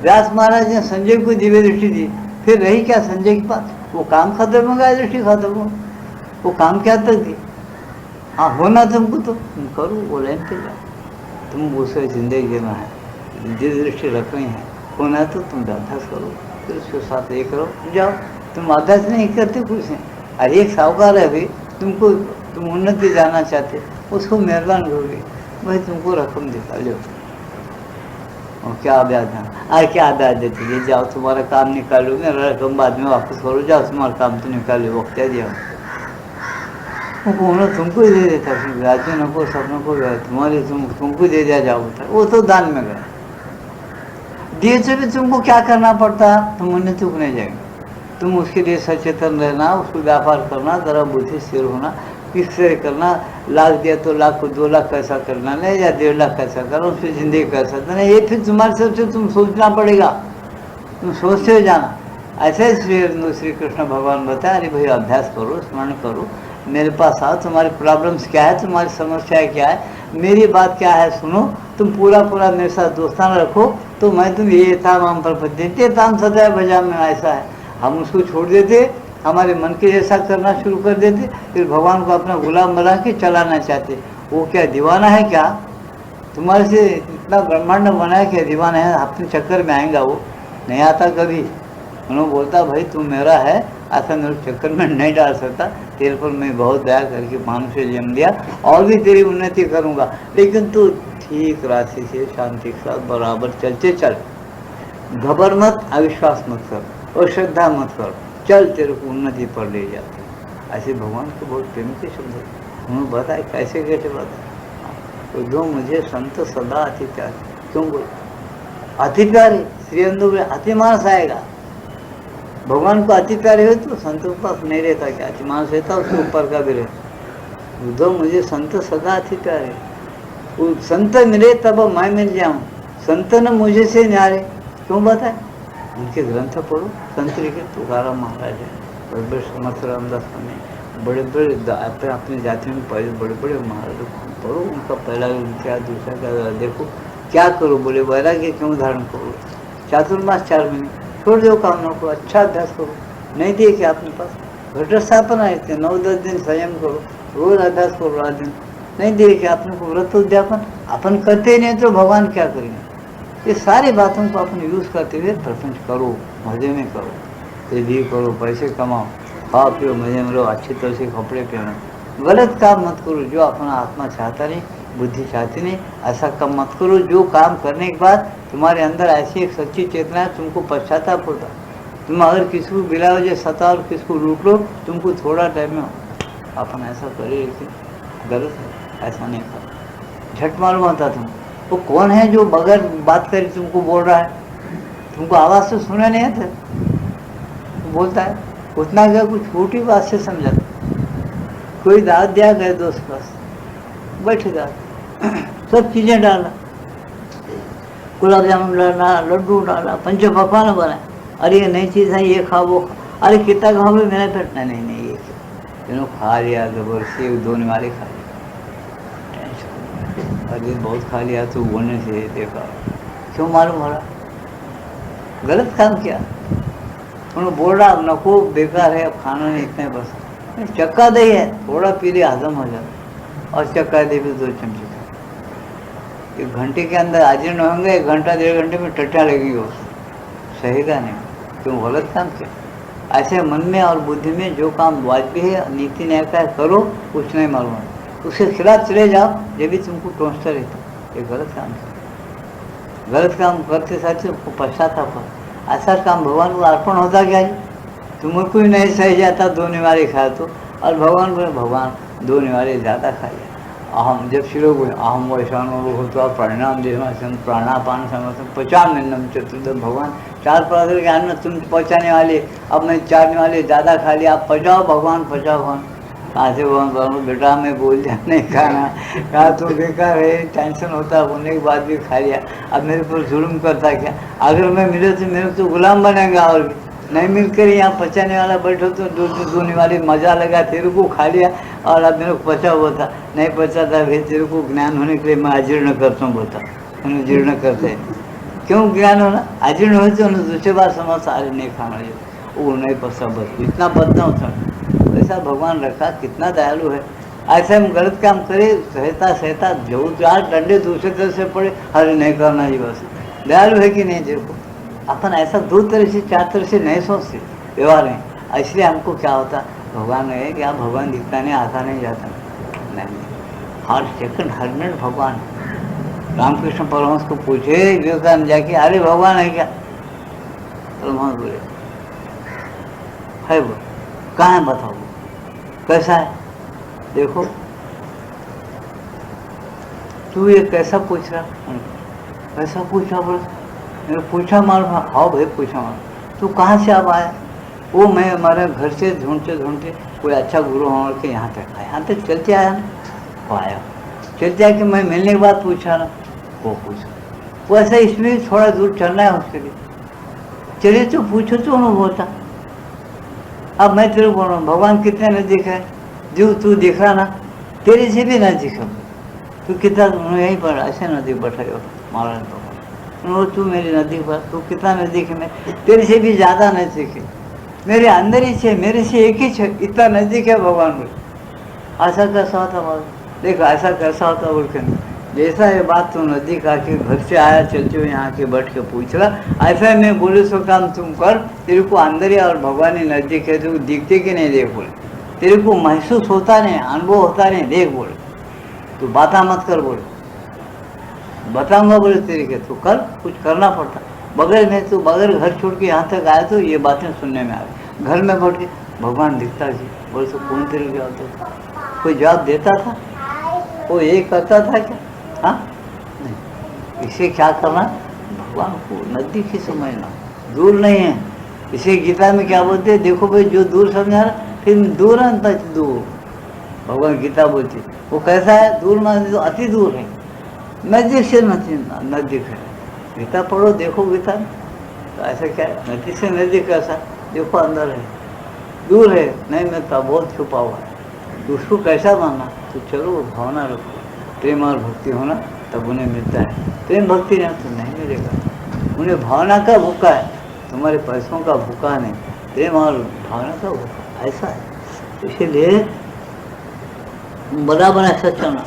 व्यास महाराज ने संजय को दिव्य दृष्टि दी, फिर रही क्या संजय के पास, वो काम खत्म हो गया, दृष्टि खत्म हो, वो काम क्या तक दी। हाँ होना तुमको तो तुम करो, वो लाइन पे जाओ, तुम उससे जिंदगी जीना है, दिव्य दृष्टि रखनी है, होना है तो तुम अभ्यास करो, फिर उसके साथ एक करो, जाओ। तुम अभ्यास नहीं करते कुछ नहीं, और एक साहूकार है भी तुमको, तुम उन्नति जाना चाहते, उसको मेहरबान करोगे, भाई तुमको रकम देता लो, और क्या ब्याज देना, अरे क्या ब्याज देते ये, जाओ तुम्हारा काम निकालो, मेरा रकम बाद में वापस करो, जाओ तुम्हारा काम तो निकालो, वक्त दिया उन्होंने तुमको ही दे देता, फिर ब्याज में नको, सब नको गया तुम्हारे, तुमको दे दिया, जाओ बता, वो तो दान में गया। दिए से भी तुमको क्या करना पड़ता है, तुम उन्हें चुक नहीं जाएंगे। तुम उसके लिए सचेतन रहना, उसको व्यापार करना, जरा बुद्धि स्थिर होना, किससे करना, लाख दिया तो लाख को 2 लाख कैसा करना नहीं, या 1.5 लाख कैसा करना, उसकी जिंदगी कैसा करना, ये फिर तुम्हारे सबसे तुम सोचना पड़ेगा, तुम सोचते हो जाना। ऐसे श्री कृष्ण भगवान बताया, अरे भाई अभ्यास करो, स्मरण करो, मेरे पास आओ, तुम्हारी प्रॉब्लम्स क्या है, तुम्हारी समस्या क्या है, मेरी बात क्या है सुनो, तुम पूरा मेरे साथ दोस्ताना रखो, तो मैं तुम ये था हम प्रपद्यते ताम सदैव भजा में। ऐसा है, हम उसको छोड़ देते, हमारे मन के जैसा करना शुरू कर देते, फिर भगवान को अपना गुलाम बना के चलाना चाहते। वो क्या दीवाना है क्या, तुम्हारे से इतना ब्रह्मांड बनाया क्या दीवाना है, अपने चक्कर में आएगा वो, नहीं आता कभी। उन्होंने बोलता भाई तू मेरा है, ऐसा मेरे चक्कर में नहीं डाल सकता, तेरे पर मैं बहुत दया करके मानुष्य जन्म दिया, और भी तेरी उन्नति करूँगा, लेकिन तू ठीक राशि से शांति के साथ बराबर चलते चल, घबर मत, अविश्वास मत कर और श्रद्धा मत कर, चल तेरे को उन्नति पर ले जाते। ऐसे भगवान को बहुत प्रेम के शब्द है, उन्होंने बताया कैसे कैसे बताया। तो जो मुझे संत सदा अति प्यारे, क्यों बोल अति प्यारे, श्री अंदर में अति मानस आएगा, भगवान को अति प्यारे हो तो संत के पास नहीं रहता, क्या अति मानस रहता उसके ऊपर का भी रहता। जो मुझे संत सदा अति प्यारे, वो संत मिले तब मैं मिल जाऊँ, संत न मुझे से न्यारे, क्यों बताए, उनके ग्रंथ पढ़ो, संत लिखे तुकाराम महाराज है, बड़े बड़े समर्थ रामदास स्वामी, बड़े बड़े अपनी जाति में बड़े बड़े महाराज पढ़ो, उनका पहला क्या दूसरा क्या देखो, क्या करो, बोले वैराग्य क्यों धारण करो, चातुर्मास 4 महीने छोड़ दो कामना को, अच्छा अभ्यास करो, नहीं दिए कि अपने पास घट स्थापना है, 9-10 दिन संयम करो, रोज अभ्यास करो, रात दिन नहीं दिए कि अपने को व्रत उद्यापन अपन करते नहीं तो भगवान क्या करेंगे। ये सारी बातों को अपन यूज़ करते हुए प्रपंच करो, मजे में करो, तेजी करो, पैसे कमाओ, खाओ पियो, मजे में रहो, अच्छी तरह से कपड़े पहनो, गलत काम मत करो, जो अपना आत्मा चाहता नहीं, बुद्धि चाहती नहीं, ऐसा काम मत करो जो काम करने के बाद तुम्हारे अंदर ऐसी एक सच्ची चेतना है, तुमको पश्चाताप होता। तुम अगर किसी को बिला वजह सता और किसी को लूट लो, तुमको थोड़ा टाइम में अपन ऐसा करे, लेकिन गलत है, ऐसा नहीं करो, झट मालूम होता तुम वो कौन है जो बगैर बात करे तुमको बोल रहा है, तुमको आवाज़ से सुना नहीं आता, तो बोलता है उतना क्या कुछ छोटी बात से समझा, कोई दाद दिया गए दोस्त पास बैठेगा, सब चीज़ें डाला, गुलाब जामुन डाला, लड्डू डाला, पंच पकवान बनाए, अरे ये नई चीज़ है, ये खा वो खा, अरे कितना खाओगे, मैंने पेट नहीं ये क्यों खा लिया, जबरदस्ती 2 निवाले खा लिया, अरे बहुत खा लिया तो बोलने से देखा, क्यों मालूम हो रहा, गलत काम किया, उन्होंने बोल रहा नको बेकार है, अब खाना नहीं, इतने बस चक्का दही है, थोड़ा पी लिया हजम हो जाता, और चक्का दही भी 2 चमचे, 1 घंटे के अंदर आजीर्ण होंगे, 1 घंटा 1.5 घंटे में टट्टा लगेगी, वो सही का नहीं, क्यों गलत काम किया। ऐसे मन में और बुद्धि में जो काम वाजबी है, नीति न्याय का है, करो, कुछ नहीं मालूम है, उसके खिलाफ चले जाओ, ये भी तुमको टोंसता रहता, ये गलत काम है। गलत काम करते साथ तुमको पश्चाताप हो, ऐसा काम भगवान को अर्पण होता क्या है, तुमको ही नहीं सही जाता 2 निवाले खाए तो, और भगवान को भगवान 2 निवाले ज़्यादा खाइए। अहम जब शुरू हुए अहम वैशाणु भूतवा परिणाम देवासन प्राणापान समर्थन पचान्नम चतुर्थ, भगवान 4 पदार्थ के अन्न तुम पचाने वाले, अब मैं 4 निवाले ज़्यादा खा लिया, आप पचाओ भगवान, पचाओ भगवान, कहाँ से भगवान, बेटा मैं बोल दिया नहीं खाना, कहा तो बेकार है, टेंशन होता होने के बाद भी खा लिया, अब मेरे पर जुल्म करता क्या, अगर मैं मिले तो मेरे तो गुलाम बनेगा, और नहीं मिलकर यहाँ पचाने वाला बैठो तो 2 निवाले मज़ा लगा, तेरे को खा लिया, और अब मेरे को पचा हुआ था, नहीं पचा था, फिर तेरे को ज्ञान होने के लिए मैं अजीर्ण करता हूँ, बोलता उन्हें जीर्ण करते हैं, क्यों ज्ञान होना, अजीर्ण हो तो उन्हें दूसरे बार समझ सारे नहीं खाना, वो नहीं पचा, बस इतना बदना होता, ऐसा भगवान रखा, कितना दयालु है। ऐसे हम गलत काम करें, सहता सहता जो 4 डंडे दूसरे तरह से पड़े, अरे नहीं करना ही, बस दयालु है कि नहीं, देखो अपन ऐसा 2 तरह से 4 तरह से नहीं सोचते व्यवहार में, इसलिए हमको क्या होता, भगवान है कि आप भगवान दिखता नहीं, आता नहीं जाता नहीं, हर सेकंड हर मिनट भगवान। रामकृष्ण परमहंस को पूछे विवेकानंद जाके, अरे भगवान है क्या, परमहंस बोले है, वो कहाँ है बताओ, कैसा है, देखो तू ये कैसा पूछ रहा, कैसा पूछा बोल, मैंने पूछा मार, हाँ भाई पूछा मार, तू कहाँ से अब आया? वो मैं हमारे घर से ढूंढते ढूंढते कोई अच्छा गुरु होने के यहाँ तक आया, यहाँ तक चलते आया ना। वो आया, चलते आके मैं मिलने के बाद पूछा ना, वो पूछा, वो ऐसा इसमें थोड़ा दूर चलना है उसके लिए, चलिए तो पूछो तो अनुभव होता। अब मैं तेरे बोल रहा हूँ भगवान कितने नजदीक है, जो तू दिख रहा ना तेरे से भी नजदीक है। तू कितना यहीं पर ऐसे नजदीक बैठे हो महाराज भगवान, तू मेरे नजदीक पर, तू कितना नजदीक है, मैं तेरे से भी ज़्यादा नजदीक है, मेरे अंदर ही से, मेरे से एक ही है, इतना नजदीक है भगवान बोले। ऐसा कैसा होता बात, देख ऐसा कैसा होता बोल के, जैसा ये बात तू नजदीक आके घर से आया चलते हुए यहाँ के बैठ के पूछ रहा, ऐसा मैं बोले सो काम तुम कर, तेरे को अंदर ही और भगवान ही नजदीक है, तू दिखते कि नहीं देख बोले, तेरे को महसूस होता नहीं, अनुभव होता नहीं, देख बोले, तू बाता मत कर बोले, बताऊंगा बोले तेरे के, तू कर, कुछ करना पड़ता, बगैर नहीं तू बगैर घर छोड़ के यहाँ तक आया तो ये बातें सुनने में आ गई। घर में बैठ के भगवान दिखता जी बोले तो कौन तेरे जवाब देता, कोई जवाब देता था, वो ये करता था क्या? हाँ नहीं, इसे क्या करना, भगवान को नजदीक ही समझना, दूर नहीं है। इसे गीता में क्या बोलते हैं, देखो भाई जो दूर समझा रहा फिर दूर है, दूर भगवान गीता बोलती, वो कैसा है, दूर मान तो अति दूर है, नजदीक से नजदीक है। गीता पढ़ो देखो गीता में, तो ऐसा क्या है, नजदीक से नजदीक कैसा, देखो अंदर है, दूर है नहीं, मैं तो बहुत छुपा हुआ है, तो उसको कैसा मानना, तो चलो भावना रखो, प्रेम और भक्ति होना तब उन्हें मिलता है, प्रेम भक्ति नहीं तो नहीं मिलेगा। उन्हें भावना का भूखा है, तुम्हारे पैसों का भूखा नहीं, प्रेम और भावना का भूखा, ऐसा है। इसीलिए बराबर ऐसा चलना,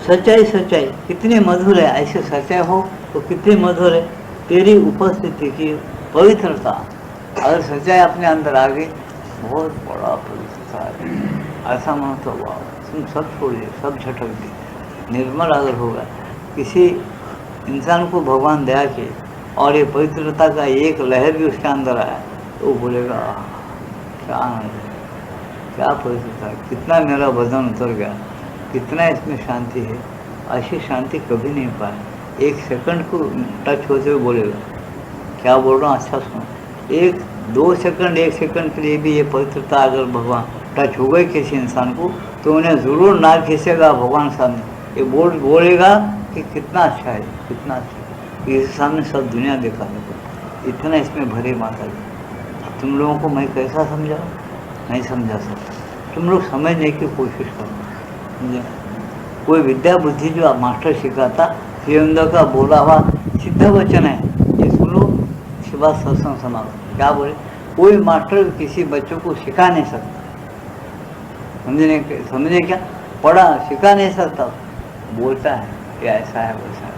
सच्चाई सच्चाई कितनी मधुर है, ऐसे सच्चाई हो तो कितनी मधुर है, तेरी उपस्थिति की पवित्रता, अगर सच्चाई अपने अंदर आ गई बहुत बड़ा पवित्रता है, ऐसा मानो तो वाह, तुम सब छोड़िए, सब झटक दिए, निर्मल अगर होगा किसी इंसान को भगवान दया के और ये पवित्रता का एक लहर भी उसके अंदर आया तो बोलेगा क्या आनंद है, क्या पवित्रता, कितना मेरा वजन उतर गया, कितना इसमें शांति है, ऐसी शांति कभी नहीं पाए। एक सेकंड को टच होते हुए बोलेगा क्या बोल रहा हूँ, अच्छा सुनो, एक दो सेकंड, एक सेकंड के लिए भी ये पवित्रता अगर भगवान टच हो गई किसी इंसान को तो उन्हें ज़रूर ना खींचेगा भगवान सामने, ये बोलेगा कि कितना अच्छा है, कितना अच्छा है, इसके सामने सब दुनिया देखा है, इतना इसमें भरे माता जी। तुम लोगों को मैं कैसा समझाऊँ, नहीं समझा सकता, तुम लोग समझने की कोशिश करो। कोई विद्या बुद्धि जो मास्टर सिखाता शिवंदर का बोला हुआ सिद्ध वचन है, ये सुनो, इसके बाद सत्संग समाप्त। क्या बोले, कोई मास्टर किसी बच्चों को सिखा नहीं सकता, समझने क्या, पढ़ा सिखा नहीं सकता, बोलता है कि ऐसा है वैसा है।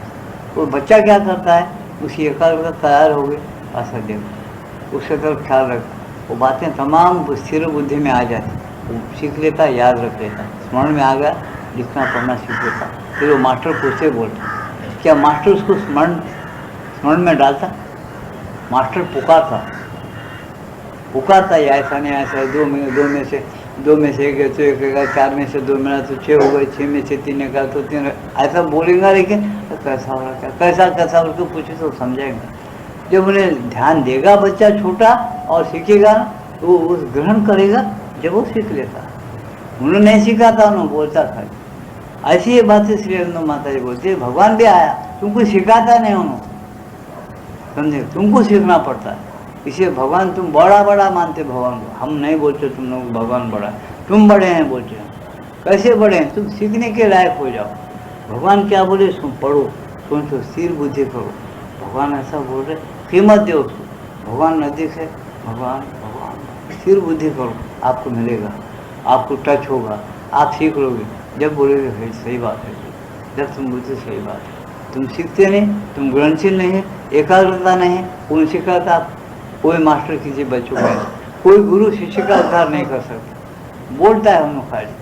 वो बच्चा क्या करता है, उसी एकाग्रता तैयार हो गई, ऐसा देखो, उसके तरफ ख्याल रख, वो बातें तमाम स्थिर बुद्धि में आ जाती, वो सीख लेता, याद रख लेता, स्मरण में आ गया, लिखना पढ़ना सीख लेता। फिर वो मास्टर पूछते बोलता, क्या मास्टर उसको स्मरण में डालता, मास्टर पुकारता या ऐसा नहीं ऐसा, दो में से एक है तो एक है, 4 में से 2 मिला तो 6 हो गए, 6 में से 3 का तो 3, ऐसा बोलेगा। लेकिन तो कैसा हो रहा, कैसा उसको पूछे तो समझाएगा। जब उन्हें ध्यान देगा बच्चा छोटा और सीखेगा तो वो ग्रहण करेगा, जब वो सीख लेता। उन्होंने नहीं सीखा था, उन्होंने बोलता था। ऐसी ये बातें श्री अरविंद माता जी बोलती है, भगवान भी आया, तुमको सिखाता नहीं उन्होंने, समझे, तुमको सीखना पड़ता है। इसे भगवान तुम बड़ा मानते भगवान को, हम नहीं बोलते तुम लोग भगवान बड़ा है, तुम बड़े हैं बोलते हैं। कैसे बड़े हैं, तुम सीखने के लायक हो जाओ। भगवान क्या बोले, तुम पढ़ो, सोचो, स्थिर बुद्धि करो। भगवान ऐसा बोल रहे, कीमत दो उसको। भगवान नजदीक है, भगवान स्थिर बुद्धि करो, आपको मिलेगा, आपको टच होगा, आप सीख लोगे। जब बोलोगे भाई सही बात है, जब तुम बोलते सही बात है, तुम सीखते नहीं, तुम ग्रहणशील नहीं है, एकाग्रता नहीं है, कौन सिखाता? कोई मास्टर किसी बच्चों का, कोई गुरु शिष्य का उद्धार नहीं कर सकता। बोलता है उन्होंने खाली,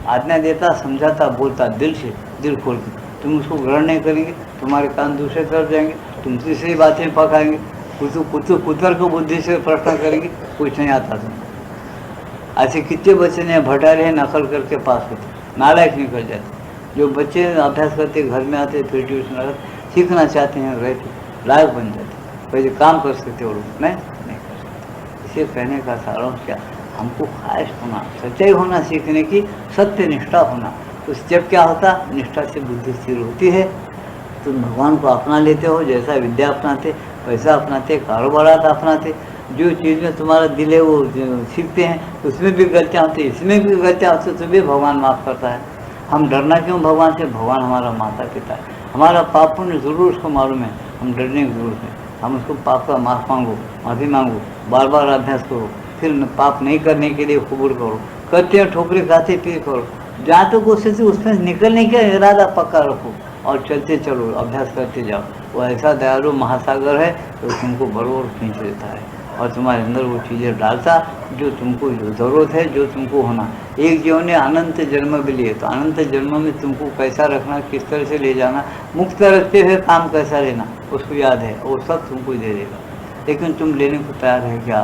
आज्ञा देता, समझाता, बोलता दिल से, दिल खोल के। तुम उसको ग्रहण नहीं करेंगे, तुम्हारे कान दूसरे तरफ जाएंगे, तुम तीसरी बातें पकाएंगे, कुतर को बुद्धि से प्रश्न करेंगे, कुछ नहीं आता तुम। ऐसे कितने बच्चे ने भटारे हैं, नकल करके पास होते, नालायक निकल जाते। जो बच्चे अभ्यास करते घर में आते, फिर ट्यूशन आते, सीखना चाहते हैं रहते लायक बन जाते, पहले काम कर सकते और नहीं कर सकते। इसे कहने का सारांश क्या, हमको ख्वाहिश होना, सच्चाई होना सीखने की, सत्य निष्ठा होना। तो जब क्या होता, निष्ठा से बुद्धि स्थिर होती है, तुम भगवान को अपना लेते हो, जैसा विद्या अपनाते, पैसा अपनाते, कारोबार अपनाते, जो चीज़ में तुम्हारा दिल है वो सीखते हैं, उसमें भी गलतियाँ होती, इसमें भी गलतियाँ होती, तो भी भगवान माफ़ करता है। हम डरना क्यों भगवान से, भगवान हमारा माता पिता है, हमारा पाप पुण्य जरूर उसको मालूम है, हम डरने की जरूरत है। हम उसको पाप का माफ़ी मांगो, बार बार अभ्यास करो, फिर पाप नहीं करने के लिए कबूल करो, करते हैं ठोकरी खाते फिर करो, जहाँ तक कोशिश उसमें निकलने का इरादा पक्का रखो और चलते चलो, अभ्यास करते जाओ। वो ऐसा दयालु महासागर है तो तुमको बरोबर खींच लेता है और तुम्हारे अंदर वो चीज़ें डालता जो तुमको ज़रूरत है, जो तुमको होना। एक जीवन ने अनंत जन्म भी लिए, तो अनंत जन्म में तुमको कैसा रखना, किस तरह से ले जाना, मुक्त रखते हुए काम कैसा लेना, उसको याद है, वो सब तुमको दे देगा। लेकिन तुम लेने को तैयार है क्या,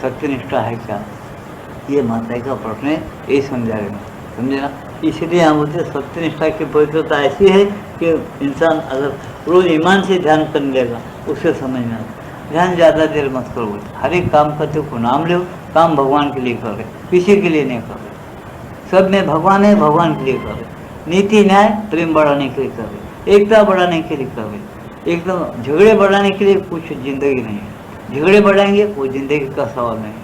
सत्यनिष्ठा है क्या, ये माता का प्रश्न है, यही समझा रहे हैं, समझे ना। इसलिए हम बोलते सत्यनिष्ठा की पवित्रता ऐसी है कि इंसान अगर रोज ईमान से ध्यान करने लेगा, उससे समझ में आता। ध्यान ज़्यादा देर मत करो, हर एक काम करते को नाम लो, काम भगवान के लिए कर रहे, किसी के लिए नहीं कर रहे, सब में भगवान है, भगवान के लिए कर रहे, नीति न्याय प्रेम बढ़ाने के लिए कर रहे, एकता बढ़ाने के लिए कर रहे। एकदम झगड़े बढ़ाने के लिए कुछ जिंदगी नहीं है, झगड़े बढ़ाएंगे वो जिंदगी का सवाल नहीं है।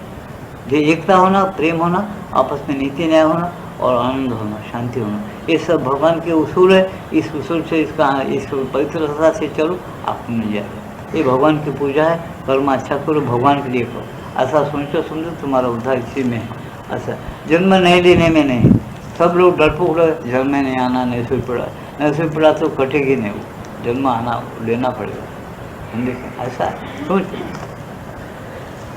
जो एकता होना, प्रेम होना, आपस में नीति न्याय होना और आनंद होना, शांति होना, ये सब भगवान के उसूल है। इस उसूल से इस पवित्रता से चलो, आपको मिल जाएगा। ये भगवान की पूजा है, कर्म अच्छा करो, भगवान के लिए करो, ऐसा सोचो समझो, तुम्हारा उद्धार इसी में है। ऐसा जन्म नहीं लेने में नहीं, सब लोग डरपोक लोग, जन्म में नहीं आना, नहीं पड़ा तो कटेगी नहीं, वो जन्म आना लेना पड़ेगा, समझे, ऐसा है सोच।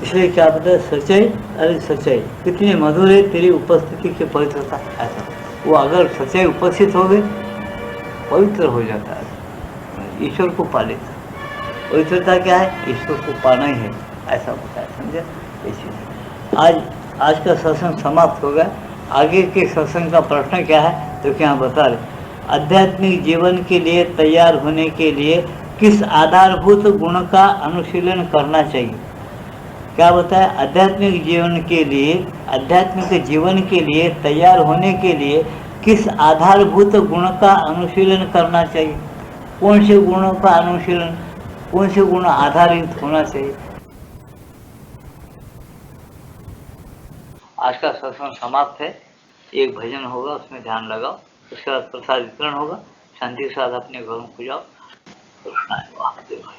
इसलिए क्या पता है, सच्चाई, अरे सच्चाई कितनी मधुर है तेरी उपस्थिति की पवित्रता, ऐसा वो अगर सच्चाई उपस्थित हो गई पवित्र हो जाता है, ईश्वर को पा लेता। पवित्रता क्या है, ईश्वर को पाना ही है, ऐसा होता है, समझे। इसीलिए आज का सत्संग समाप्त हो गया। आगे के सत्संग का प्रश्न क्या है, तो क्या बता रहे, आध्यात्मिक जीवन के लिए तैयार होने के लिए किस आधारभूत गुण का अनुशीलन करना चाहिए। क्या बताया, आध्यात्मिक जीवन के लिए तैयार होने के लिए किस आधारभूत गुण का अनुशीलन करना चाहिए, कौन से गुणों का अनुशीलन, कौन से गुण आधारित होना चाहिए। आज का सत्संग समाप्त है। एक भजन होगा, उसमें ध्यान लगाओ, उसके बाद प्रसाद वितरण होगा, शांति के साथ अपने घरों को जाओ। कृष्णाय वासुदेवाय।